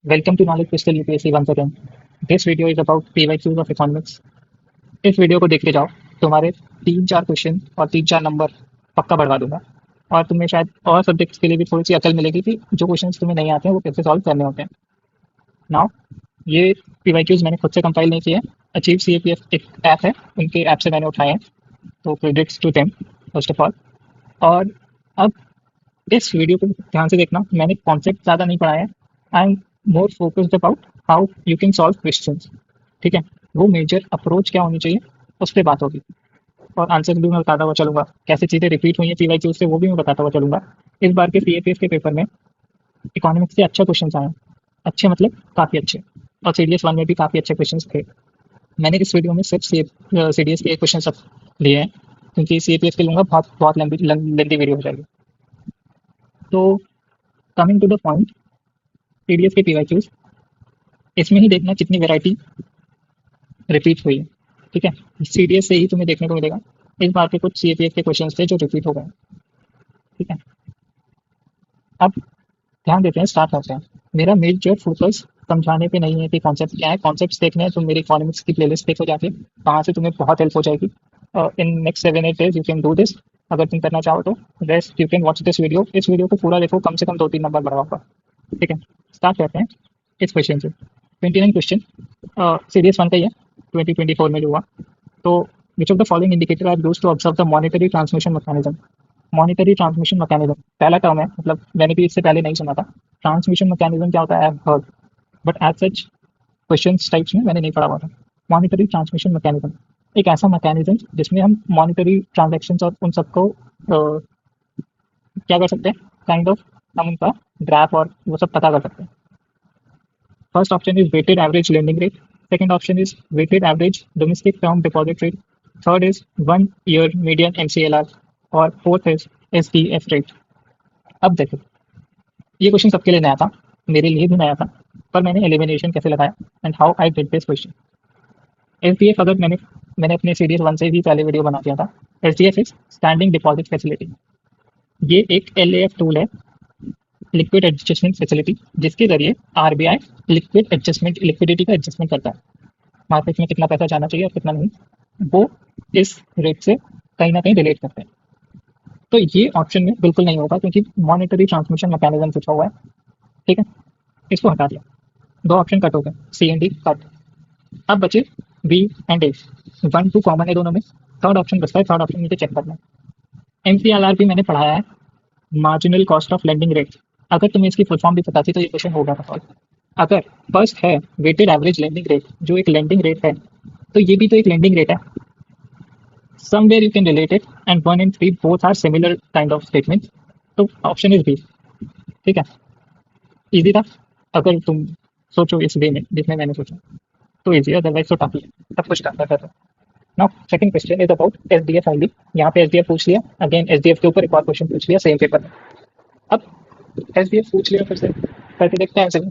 Welcome to Knowledge Crystal UPSC once again. This video is about PYQs of economics. इस video को देखते जाओ, तुम्हारे 3-4 क्वेश्चन और 3-4 नंबर पक्का बढ़वा दूंगा और तुम्हें शायद और सब्जेक्ट्स के लिए भी थोड़ी सी अकल मिलेगी कि जो क्वेश्चंस तुम्हें नहीं आते हैं वो कैसे सॉल्व करने होते हैं। नाउ ये PYQs मैंने खुद से कंपाइल नहीं किए हैं। अचीव CAPF एक ऐप है, उनके ऐप से मैंने उठाए हैं, तो credits to them first of all. और अब इस वीडियो को ध्यान से देखना, मैंने कॉन्सेप्ट ज़्यादा नहीं पढ़ाया है। I am more focused about how you can solve questions. ठीक है, वो मेजर अप्रोच क्या होनी चाहिए उस पर बात होगी और आंसर भी मैं बताता हुआ चलूंगा। कैसे चीज़ें रिपीट हुई हैं PYQ से वो भी मैं बताता हुआ चलूंगा। इस बार के CAPF के पेपर में इकोनॉमिक्स से अच्छे क्वेश्चन आए, अच्छे मतलब काफ़ी अच्छे, और CDS 1 में भी काफ़ी अच्छे क्वेश्चन थे। मैंने इस वीडियो में सिर्फ CDS के क्वेश्चन सब लिए हैं, क्योंकि CAPF के लूँगा बहुत बहुत लेंदी वीडियो हो जाएगी। तो coming to the point, CDS के PYQs, इसमें ही देखना कितनी वैरायटी रिपीट हुई है। ठीक है, CDS से ही तुम्हें देखने को मिलेगा। इस बार के कुछ CAPF के क्वेश्चन थे जो रिपीट हो गए। ठीक है, अब ध्यान देते हैं, स्टार्ट करते हैं। मेरा मेजर फोकस समझाने पे नहीं है कि कॉन्सेप्ट क्या है। कॉन्सेप्ट्स देखने हैं तो मेरी इकोनॉमिक्स की प्लेलिस्ट देखो जाके, वहाँ से तुम्हें बहुत हेल्प हो जाएगी। In next 7-8 days you can do this. अगर तुम करना चाहो तो rest you can watch this video. इस वीडियो को पूरा देखो, कम से कम 2-3 नंबर बढ़ाऊंगा। ठीक है, स्टार्ट करते हैं इस क्वेश्चन से। 29 क्वेश्चन CDS 1 का ही है, 2024 में जो हुआ। तो which of the following indicator are used to observe the monetary transmission mechanism. Monetary transmission mechanism पहला टर्म है, मतलब मैंने भी इससे पहले नहीं सुना था। ट्रांसमिशन मैकेनिज्म क्या होता है, I have heard, but as such question types में मैंने नहीं पढ़ा हुआ था। मॉनेटरी ट्रांसमिशन मैकेनिज्म एक ऐसा मैकेनिज्म जिसमें हम मॉनेटरी ट्रांजेक्शन और उन सबको क्या कर सकते हैं, काइंड ऑफ हम उनका ग्राफ और वो सब पता कर सकते हैं। First option is weighted average lending rate, second option is weighted average domestic term deposit rate, third is 1 year median MCLR, और फोर्थ इज SDF रेट। अब देखो, ये क्वेश्चन सबके लिए नया था, मेरे लिए भी नया था, पर मैंने एलिमिनेशन कैसे लगाया and how I did this question. SDF, अगर मैंने मैंने अपने CDS 1 से भी पहले वीडियो बना दिया था। SDF is standing deposit facility. ये एक LAF टूल है, लिक्विड एडजस्टमेंट फैसिलिटी, जिसके जरिए RBI लिक्विडिटी का एडजस्टमेंट करता है। मार्केट में कितना पैसा जाना चाहिए और कितना नहीं, वो इस रेट से कहीं ना कहीं रिलेट करते हैं। तो ये ऑप्शन में बिल्कुल नहीं होगा, क्योंकि मॉनेटरी ट्रांसमिशन मैकेनिज्म पूछा हुआ है। ठीक है, इसको हटा दिया, 2 ऑप्शन कट हो गए, C एंड D कट। अब बचे B एंड A, 1-2 कॉमन है दोनों में, थर्ड ऑप्शन बचता है, थर्ड ऑप्शन मुझे चेक करना है। MCLR भी मैंने पढ़ाया है, marginal cost of lending rate. अगर तुम्हें इसकी फुल फॉर्म भी पता थी तो ये क्वेश्चन हो गया था सॉल्व। अगर फर्स्ट है वेटेड एवरेज लेंडिंग रेट, जो एक लेंडिंग रेट है, तो ये भी तो एक लेंडिंग रेट है। Somewhere you can relate it, and 1 and 3 both are similar kind of statement. तो ऑप्शन इज बी। ठीक है, इजी था अगर तुम सोचो इस वे में जिसमें मैंने सोचा, तो इजी, अदरवाइज तो टफ ही है, सब कुछ टफ है। Now second question is about SDF only. यहाँ पे SDF पूछ लिया, अगेन SDF के ऊपर एक और क्वेश्चन पूछ लिया सेम पेपर में। अब SDF पूछ लिया, फिर से करके देखते हैं आंसर।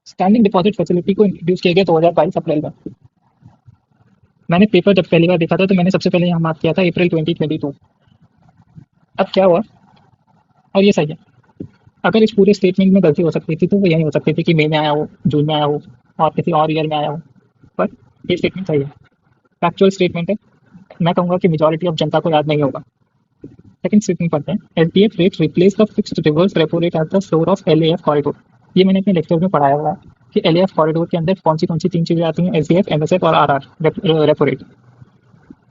स्टैंडिंग डिपॉजिट फैसिलिटी को इंट्रोड्यूस किया गया 2022 अप्रैल में। मैंने पेपर जब पहली बार देखा था तो मैंने सबसे पहले यहाँ मार्क किया था अप्रैल 2022। अब क्या हुआ, और ये सही है। अगर इस पूरे स्टेटमेंट में गलती हो सकती थी तो वो यही हो सकती थी कि मई में आया हो, जून में आया हो, और किसी और ईयर में आया हो, पर ये स्टेटमेंट सही है, फैक्चुअल स्टेटमेंट है। मैं कहूँगा कि मेजॉरिटी ऑफ जनता को याद नहीं होगा। सेकंड स्टेटमेंट पढ़ते हैं, SDF rate replace the fixed reverse repo rate at the floor of LAF corridor. ये मैंने अपने लेक्चर में पढ़ाया हुआ है कि LAF कॉरिडोर के अंदर कौन सी 3 चीज़ें आती हैं, SDF, MSF और RR रेपो रेट।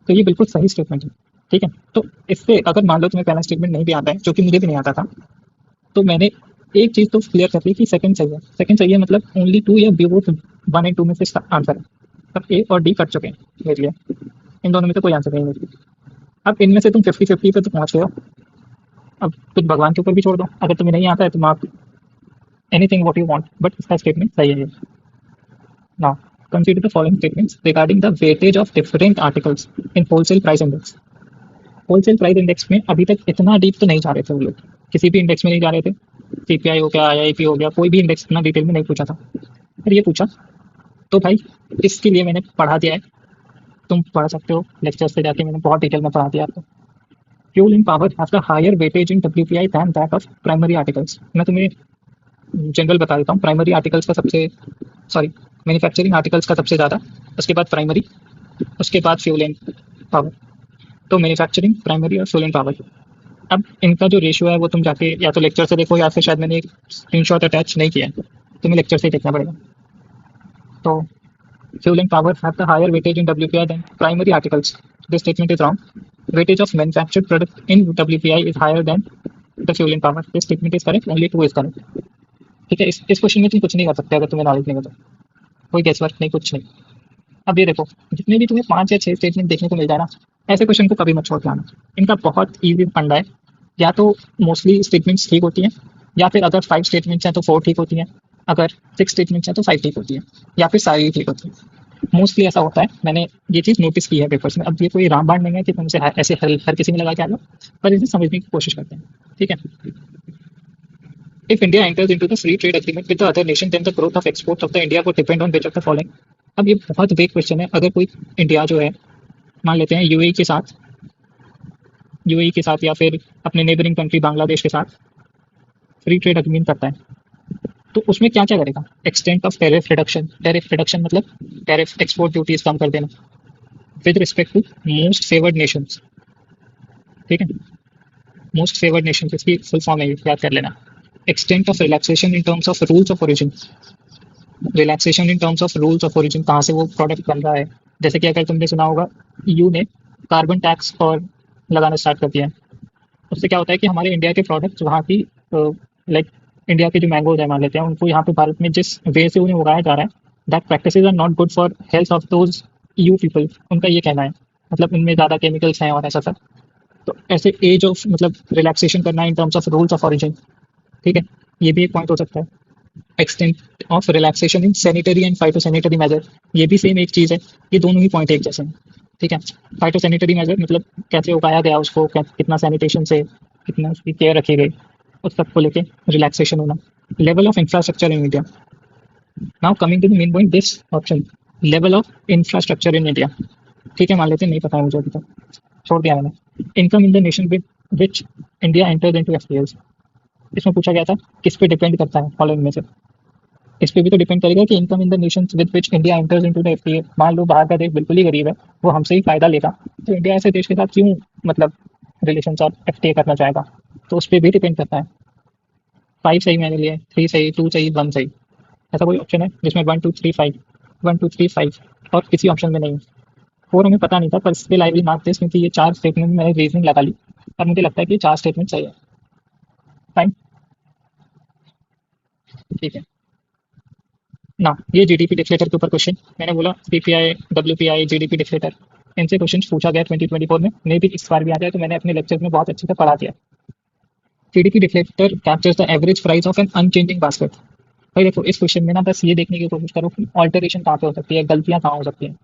तो ये बिल्कुल सही स्टेटमेंट है। ठीक है, तो इससे अगर मान लो तुम्हें पहला स्टेटमेंट नहीं भी आता है, जो कि मुझे भी नहीं आता था, तो मैंने एक चीज़ तो क्लियर कर दी कि सेकंड सही है। सेकंड सही है मतलब ओनली 2 या बी बोथ 1 and 2 में से आंसर है। अब A और D कट चुके हैं मेरे लिए, इन दोनों में से कोई आंसर नहीं है। अब इनमें से तुम 50-50 पे तो पहुंच गए हो। अब कुछ भगवान के ऊपर भी छोड़ दो, अगर तुम्हें नहीं आता है तो आप anything what you want, but इसका स्टेटमेंट सही है। Now consider the following statements regarding the weightage of different articles in wholesale price index. Wholesale price index में अभी तक इतना डीप तो नहीं जा रहे थे वो लोग, किसी भी इंडेक्स में नहीं जा रहे थे। CPI हो गया, IIP हो गया, कोई भी इंडेक्स इतना डिटेल में नहीं पूछा था, पर ये पूछा तो भाई इसके लिए मैंने पढ़ा दिया है। तुम पढ़ सकते हो लेक्चर्स पे जाके, मैंने बहुत डिटेल में पढ़ा दिया आपको। Fuel in power have the higher weightage in WPI than that of primary articles. मैं तुम्हें जनरल बता देता हूँ। प्राइमरी आर्टिकल्स का सबसे, सॉरी, मैन्युफैक्चरिंग आर्टिकल्स का सबसे ज़्यादा, उसके बाद प्राइमरी, उसके बाद फ्यूल एंड पावर। तो मैन्युफैक्चरिंग, प्राइमरी और फ्यूल एंड पावर। अब इनका जो रेशियो है वो तुम जाके या तो लेक्चर से देखो, या फिर शायद मैंने एक स्क्रीनशॉट अटैच नहीं किया है, तुम्हें लेक्चर से ही देखना पड़ेगा। तो fuel and power have the higher weightage in WPI than primary articles. This statement is wrong. Weightage of manufactured product in WPI is higher than the fuel and power. This statement is correct. Only two is correct. ठीक है, इस question में तुम कुछ नहीं कर सकते अगर तुम्हें नॉलेज नहीं होता, कोई गेस वर्क नहीं, कुछ नहीं। अब ये देखो, जितने भी तुम्हें 5 या 6 स्टेटमेंट देखने को मिल जाए ना, ऐसे क्वेश्चन को कभी मत छोड़ के आना। इनका बहुत ईजी फंडा है। या तो मोस्टली स्टेटमेंट्स ठीक होती हैं, या फिर अगर 5 स्टेटमेंट्स हैं तो 4 ठीक होती हैं, अगर 6 स्टेटमेंट्स हैं तो 5 ठीक होती हैं, या फिर सारी ठीक होती हैं। मोस्टली ऐसा होता है, मैंने ये चीज़ नोटिस की है पेपर्स में। अब ये कोई रामबाण नहीं है कि तुमसे ऐसे हर किसी में लगा के आ जाओ, पर इसे समझने की कोशिश करते हैं। ठीक है, if India enters into the free trade agreement with the other nation then the growth of exports of the India would depend on which of the following. अब ये बहुत बिग क्वेश्चन है। अगर कोई इंडिया जो है, मान लेते हैं यूएई के साथ, या फिर अपने नेबरिंग कंट्री बांग्लादेश के साथ फ्री ट्रेड एग्रीमेंट करता है, तो उसमें क्या क्या करेगा? Extent of tariff reduction. Tariff reduction मतलब टैरिफ, एक्सपोर्ट ड्यूटीज कम कर देना with respect to most favoured nations. ठीक है, मोस्ट फेवर्ड नेशंस, इसकी फुल फॉर्म है, याद कर लेना। Extent of relaxation in terms of rules of origin. Relaxation in terms of rules of origin, कहाँ से वो प्रोडक्ट बन रहा है। जैसे कि अगर तुमने सुना होगा, ईयू ने कार्बन टैक्स और लगाना स्टार्ट कर दिया है। उससे क्या होता है कि हमारे इंडिया के प्रोडक्ट्स वहाँ की, लाइक इंडिया के जो मैंगोज है मान लेते हैं, उनको यहाँ पे भारत में जिस वे से उन्हें उगाया जा रहा है, that practices are not good for health of those EU people. उनका ये कहना है, मतलब उनमें ज़्यादा केमिकल्स हैं और ऐसा सब। तो ऐसे एज ऑफ, मतलब रिलैक्सेशन करना in terms of rules of origin. ठीक है, ये भी एक पॉइंट हो सकता है। Extent of relaxation in sanitary and phytosanitary measure, ये भी सेम एक चीज़ है। ये दोनों ही पॉइंट एक जैसे हैं। ठीक है, फाइटोसैनिटरी मेजर मतलब कैसे उगाया गया उसको, कितना सैनिटेशन से, कितना उसकी केयर रखी गई, उस सब को लेके रिलैक्सेशन होना। Level of infrastructure in India. Now coming to the main point, this option, level of infrastructure in India. ठीक है, मान लेते हैं नहीं पता है मुझे अभी तक, छोड़ दिया मैंने। Income in the nation with which India entered into FTS. इसमें पूछा गया था किस पे डिपेंड करता है फॉलोइंग में से। इस पे भी तो डिपेंड करेगा कि income in the nation with which India enters into the FTA. मान लो बाहर का देश बिल्कुल ही गरीब है, वो हमसे ही फायदा लेगा, तो इंडिया ऐसे देश के साथ क्यों, मतलब रिलेशन और एफटीए करना चाहेगा। तो उस पर भी डिपेंड करता है। 5 सही मैंने लिए, 3 सही, 2 सही, 1 सही। ऐसा कोई ऑप्शन है जिसमें 1 2 3 5, 1 2 3 5 और किसी ऑप्शन में नहीं है। 4 हमें पता नहीं था, पर still I will mark this, क्योंकि ये 4 स्टेटमेंट में मैंने रीजनिंग लगा ली और मुझे लगता है कि 4 स्टेटमेंट सही है। फाइन, ठीक है ना। ये जीडीपी डिफ्लेटर के ऊपर क्वेश्चन, मैंने बोला पीपीआई, डब्ल्यूपीआई, जीडीपी डिफ्लेटर, इनसे क्वेश्चन पूछा गया 2024 में। मे भी इस बार भी आ जाए, तो मैंने अपने लेक्चर में बहुत अच्छे से पढ़ा दिया। GDP deflator captures the average price of an unchanging basket. भाई देखो, इस क्वेश्चन में ना बस ये देखने की कोशिश करो कि ऑल्टरेशन कहाँ पे हो सकती है, गलतियाँ कहाँ हो सकती हैं।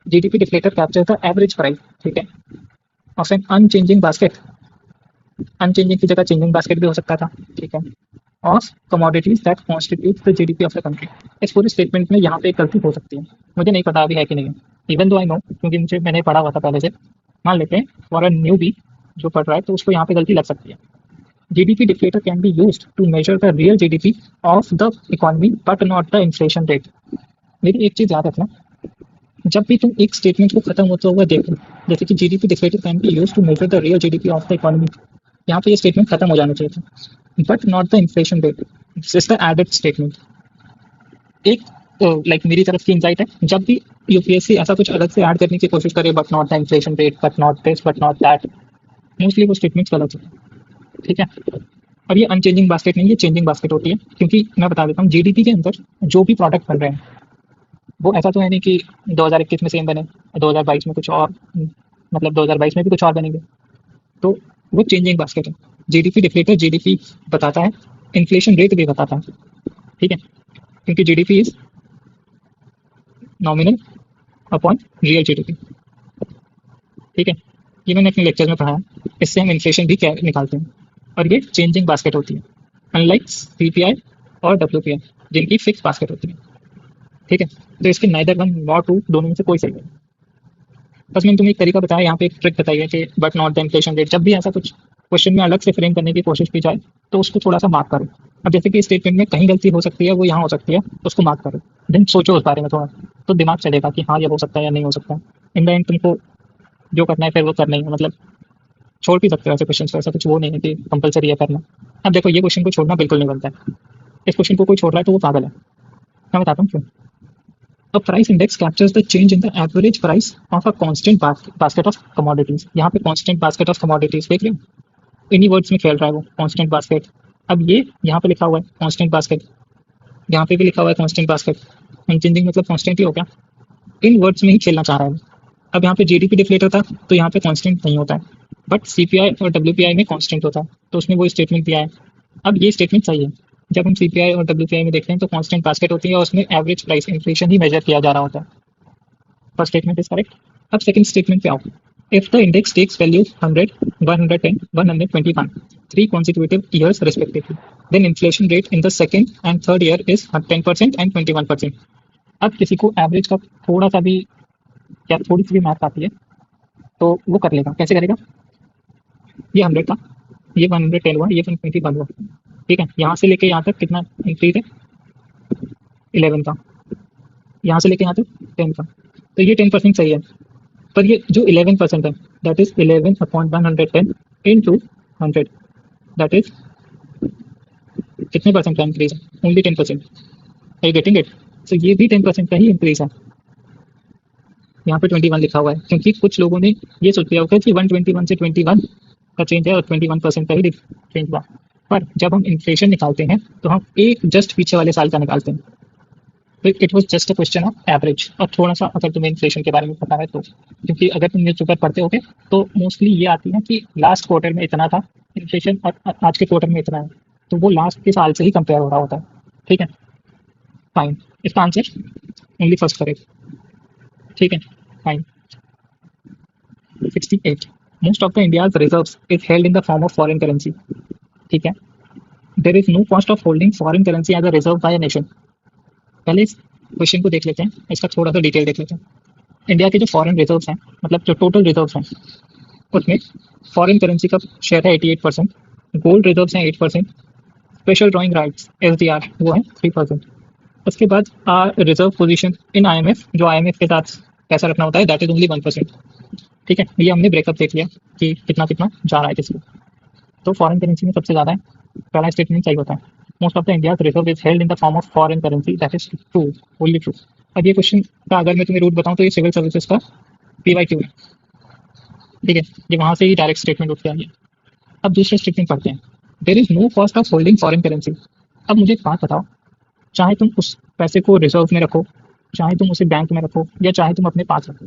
GDP deflator captures the average price, ठीक है, of an unchanging basket. Unchanging की जगह चेंजिंग बास्केट भी हो सकता था। ठीक है, of commodities that constitute the GDP of the country. इस पूरे स्टेटमेंट में यहाँ पे एक गलती हो सकती है, मुझे नहीं पता अभी है कि नहीं है। इवन दो आई नो, क्योंकि मुझे, मैंने पढ़ा हुआ था पहले से। मान लेते हैं फॉर अ न्यू बी जो पढ़ रहा है, तो उसको यहाँ पे गलती लग सकती है। GDP deflator can be used to measure the real GDP of the economy but not the inflation rate. मेरी एक चीज याद रखना, जब भी तुम एक स्टेटमेंट को खत्म होता हुआ देखो, जैसे कि GDP deflator can be used to measure the real GDP of the economy, यहाँ पे ये स्टेटमेंट खत्म हो जाना चाहिए था, but not the inflation rate. This the added statement. एक लाइक मेरी तरफ की इंसाइट है, जब भी यूपीएससी ऐसा कुछ अलग से ऐड करने की कोशिश करे, but not the inflation rate, but not this, but not that, mostly वो स्टेटमेंट्स गलत होते हैं। ठीक है, और ये अनचेंजिंग बास्केट नहीं, ये चेंजिंग बास्केट होती है। क्योंकि मैं बता देता हूँ, जीडीपी के अंदर जो भी प्रोडक्ट बन रहे हैं, वो ऐसा तो है नहीं कि 2021 में सेम बने, 2022 में कुछ और, मतलब 2022 में भी कुछ और बनेंगे। तो वो चेंजिंग बास्केट है। जीडीपी डिफ्लेटर जीडीपी बताता है, इन्फ्लेशन रेट भी बताता है। ठीक है, क्योंकि GDP is nominal upon real GDP. ठीक है, ये मैंने अपने लेक्चर में पढ़ा है। इससे हम इन्फ्लेशन भी क्या निकालते हैं, और ये चेंजिंग बास्केट होती है, अनलाइक सीपीआई और डब्ल्यूपीआई जिनकी फिक्स बास्केट होती है। ठीक है, तो इसके नाइदर वन नॉट टू, दोनों में से कोई सही नहीं। बस मैंने तुम्हें एक तरीका बताया, यहाँ पे एक ट्रिक बताई है कि but not the inflation rate. जब भी ऐसा कुछ क्वेश्चन में अलग से फ्रेम करने की कोशिश की जाए, तो उसको थोड़ा सा मार्क करो। अब जैसे कि स्टेटमेंट में कहीं गलती हो सकती है, वो यहाँ हो सकती है, उसको मार्क करो, देन सोचो उस बारे में थोड़ा, तो दिमाग चलेगा कि हाँ ये हो सकता है या नहीं हो सकता है। इन द एंड तुमको जो करना है फिर वो करना ही है, मतलब छोड़ भी सकते हो ऐसे क्वेश्चन को, ऐसा कुछ वो नहीं है कि कंपलसरी है करना। अब देखो ये क्वेश्चन को छोड़ना बिल्कुल नहीं बनता है, इस क्वेश्चन को कोई छोड़ रहा है तो वो पागल है। मैं बताता हूँ क्यों। A price index captures the change in the average price of a constant basket of commodities। यहाँ पे constant basket of commodities देख रहे हो, इन्हीं वर्ड्स में खेल रहा है वो, constant basket। अब ये यहाँ पे लिखा हुआ है constant basket, यहाँ पे भी लिखा हुआ है constant basket, अनचेंजिंग मतलब constant ही हो गया, इन वर्ड्स में ही खेलना चाह रहा है। अब यहाँ पे जीडीपी डिफ्लेटर था तो यहाँ पे कांस्टेंट नहीं होता है, बट सीपीआई और डब्ल्यूपीआई में कांस्टेंट होता है, तो उसने वो स्टेटमेंट दिया है। अब ये स्टेटमेंट सही है, जब हम सीपीआई और डब्ल्यूपीआई में देखते हैं तो कांस्टेंट बास्केट होती है और उसमें एवरेज प्राइस इन्फ्लेशन ही मेजर किया जा रहा होता है। First statement is correct. अब सेकंड स्टेटमेंट पे आओ। If the index takes value 100, 110, 121 3 consecutive years respectively, then inflation rate in the second and third year is 10% and 21%। अब किसी को एवरेज का थोड़ा सा भी या थोड़ी सी भी मैथ आती है तो वो कर लेगा। कैसे करेगा? ये 100 था, ये 110 हुआ, ये 121 हुआ, ठीक है। यहाँ से लेके यहाँ तक कितना इंक्रीज है? 11 का। यहाँ से लेके यहाँ तक 10 का, तो ये 10% सही है। पर ये जो 11% है, that is 11 upon 110 into 100, that is कितने परसेंट का इंक्रीज है? Only 10%। Are you getting it? So ये भी 10% का ही इंक्रीज है। यहाँ पे 21 लिखा हुआ है क्योंकि कुछ लोगों ने ये सोच लिया होगा कि 121 से 21 का चेंज है और 21% का ही चेंज हुआ। पर जब हम इन्फ्लेशन निकालते हैं तो हम एक जस्ट पीछे वाले साल का निकालते हैं, तो it was just a question of average. और थोड़ा सा अगर तुम्हें इन्फ्लेशन के बारे में पता है तो, क्योंकि अगर तुम न्यूज़पेपर पढ़ते होगे तो मोस्टली ये आती है कि लास्ट क्वार्टर में इतना था इन्फ्लेशन और आज के क्वार्टर में इतना है, तो वो लास्ट के साल से ही कंपेयर हो रहा होता है। ठीक है, फाइन। इसका आंसर ओनली फर्स्ट करेक्ट। ठीक है, fine. 68 most of the India's reserves is held in the form of foreign currency। ठीक है, there is no cost of holding foreign currency as a reserve by a nation। पहले इस question को देख लेते हैं, इसका थोड़ा सा डिटेल देख लेते हैं। इंडिया के जो फॉरेन रिजर्व्स हैं, मतलब जो टोटल रिजर्व्स हैं, उसमें फॉरेन करेंसी का शेयर है 88%, गोल्ड रिजर्व्स हैं 8%, स्पेशल ड्राइंग राइट्स एसडीआर वो है 3%। उसके बाद रिजर्व पोजीशन इन आईएमएफ, जो आईएमएफ के साथ पैसा रखना होता है, दैट इज ओनली 1%। ठीक है, ये हमने ब्रेकअप देख लिया कि कितना कितना जा रहा है किसी को। तो फॉरेन करेंसी में सबसे ज़्यादा है, पहला स्टेटमेंट सही होता है। Most of the India reserve is held in the form of foreign currency, that is true, only true. अब ये क्वेश्चन का अगर मैं तुम्हें रूट बताऊं तो ये सिविल सर्विसेज का पीवाईक्यू है। ठीक है, ये वहां से ही डायरेक्ट स्टेटमेंट उठ के आई है। अब दूसरा स्टेटमेंट पढ़ते हैं। There is no cost of holding foreign currency. अब मुझे एक बात बताओ, चाहे तुम उस पैसे को रिजर्व में रखो, चाहे तुम उसे बैंक में रखो, या चाहे तुम अपने पास रखो,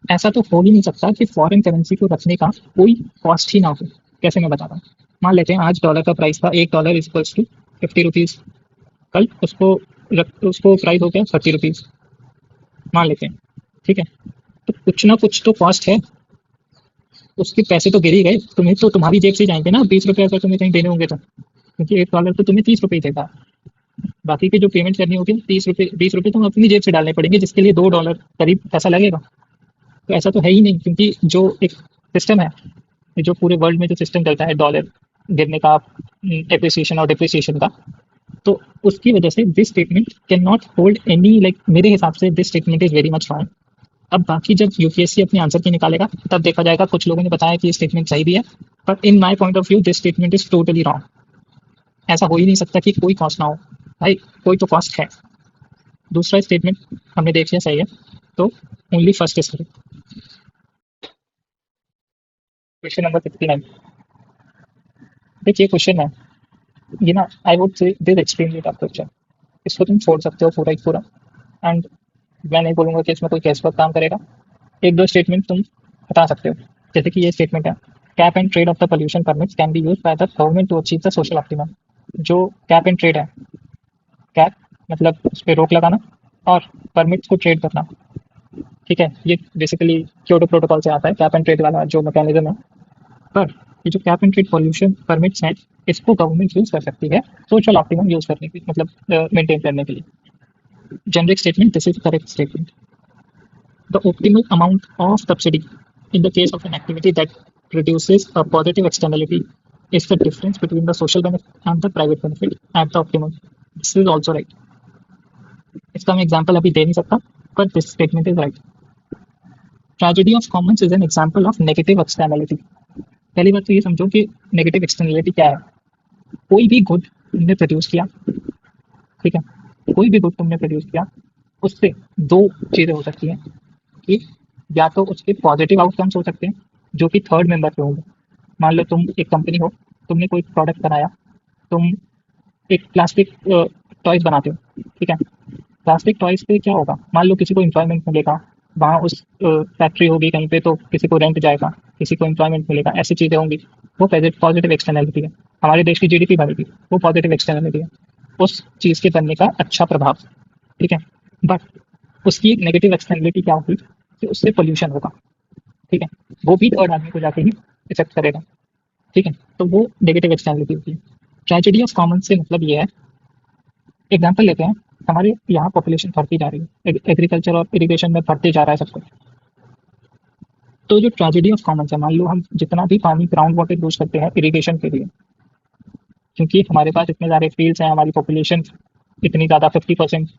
ऐसा तो हो ही नहीं सकता कि फॉरेन करेंसी को रखने का कोई कॉस्ट ही ना हो। कैसे, मैं बताता हूँ। मान लेते हैं आज डॉलर का प्राइस था, $1 इक्वल्स टू 50 रुपीज़। कल उसको प्राइस हो गया 30 रुपीज़, मान लेते हैं। ठीक है, तो कुछ ना कुछ तो कॉस्ट है, उसके पैसे तो गिर ही गए। तुम्हें तो तुम्हारी जेब से जाएंगे ना 20 रुपये, अगर तुम्हें कहीं देने होंगे तो, क्योंकि $1 तो तुम्हें 30 रुपये ही देगा। बाकी की जो पेमेंट करनी होगी 30 रुपये, 20 रुपये तुम अपनी जेब से डालने पड़ेंगे, जिसके लिए $2 करीब पैसा लगेगा। तो ऐसा तो है ही नहीं, क्योंकि जो एक सिस्टम है, जो पूरे वर्ल्ड में जो सिस्टम चलता है डॉलर गिरने का, एप्रिसिएशन और डिप्रिसिएशन का, तो उसकी वजह से this statement can not hold any, like मेरे हिसाब से this statement is very much wrong. अब बाकी जब यूपीएससी अपने आंसर की निकालेगा तब देखा जाएगा। कुछ लोगों ने बताया कि ये स्टेटमेंट सही भी है, but in my point of view this statement is totally wrong. ऐसा हो ही नहीं सकता कि कोई कॉस्ट ना हो, भाई कोई तो कॉस्ट है। दूसरा स्टेटमेंट हमने देख लिया सही है, तो only first is correct. Question number 69। देखिए क्वेश्चन है ये ना, आई वुड से दिस एक्सट्रीमली टफ क्वेश्चन। इसको तुम छोड़ सकते हो पूरा ही पूरा, एंड मैं नहीं बोलूंगा कि इसमें कोई कैश वर्क काम करेगा। एक दो स्टेटमेंट तुम बता सकते हो, जैसे कि ये स्टेटमेंट है, cap and trade of the pollution permits can be use by the government to achieve the social optimum. जो कैप एंड ट्रेड है, कैप मतलब उस पर रोक लगाना, और परमिट्स को ट्रेड करना। ठीक है, ये बेसिकली क्योटो प्रोटोकॉल से आता है, कैप एंड ट्रेड वाला जो मैकेनिज्म है। पर ये जो cap and trade pollution permits हैं, इसको गवर्नमेंट यूज कर सकती है सोशल ऑप्टिमम यूज करने की, मतलब मेंटेन करने के लिए। Generic statement, this is correct statement. The optimal amount of subsidy in the case of an activity that produces a positive externality is the difference between the social benefit and the private benefit at the optimum. This is also right. इसका मैं example अभी दे नहीं सकता, but this statement is right. Tragedy of commons is an example of negative externality. पहली बात तो ये समझो कि नेगेटिव एक्सटर्नलिटी क्या है. कोई भी गुड तुमने प्रोड्यूस किया, ठीक है, कोई भी गुड तुमने प्रोड्यूस किया, उससे दो चीजें हो सकती हैं कि या तो उसके पॉजिटिव आउटकम्स हो सकते हैं जो कि थर्ड मेंबर पे होंगे. मान लो तुम एक कंपनी हो, तुमने कोई प्रोडक्ट बनाया, तुम एक प्लास्टिक टॉयज बनाते हो, ठीक है. प्लास्टिक टॉयज पे क्या होगा, मान लो किसी को एम्प्लॉयमेंट मिलेगा, वहाँ उस फैक्ट्री होगी कहीं पे तो किसी को रेंट जाएगा, किसी को एम्प्लॉयमेंट मिलेगा, ऐसी चीज़ें होंगी. वो पॉजिटिव एक्सटर्नलिटी है. हमारे देश की जीडीपी बढ़ेगी, वो पॉजिटिव एक्सटर्नलिटी है. उस चीज़ के बनने का अच्छा प्रभाव, ठीक है. बट उसकी एक नेगेटिव एक्सटर्नलिटी क्या होगी कि उससे पोल्यूशन होगा, ठीक है. वो भी थर्ड आदमी को जाके ही इफेक्ट करेगा, ठीक है. तो वो नेगेटिव एक्सटर्नलिटी होती है. ट्रेजेडी ऑफ कॉमन से मतलब ये है, एग्जाम्पल लेते हैं, हमारे यहाँ पॉपुलेशन बढ़ती जा रही है, एग्रीकल्चर और इरिगेशन में बढ़ते जा रहा है सब कुछ. तो जो ट्रेजेडी ऑफ कॉमन्स है, मान लो हम जितना भी पानी ग्राउंड वाटर यूज करते हैं इरिगेशन के लिए, क्योंकि हमारे पास इतने सारे फील्ड्स हैं, हमारी पॉपुलेशन इतनी ज़्यादा 50%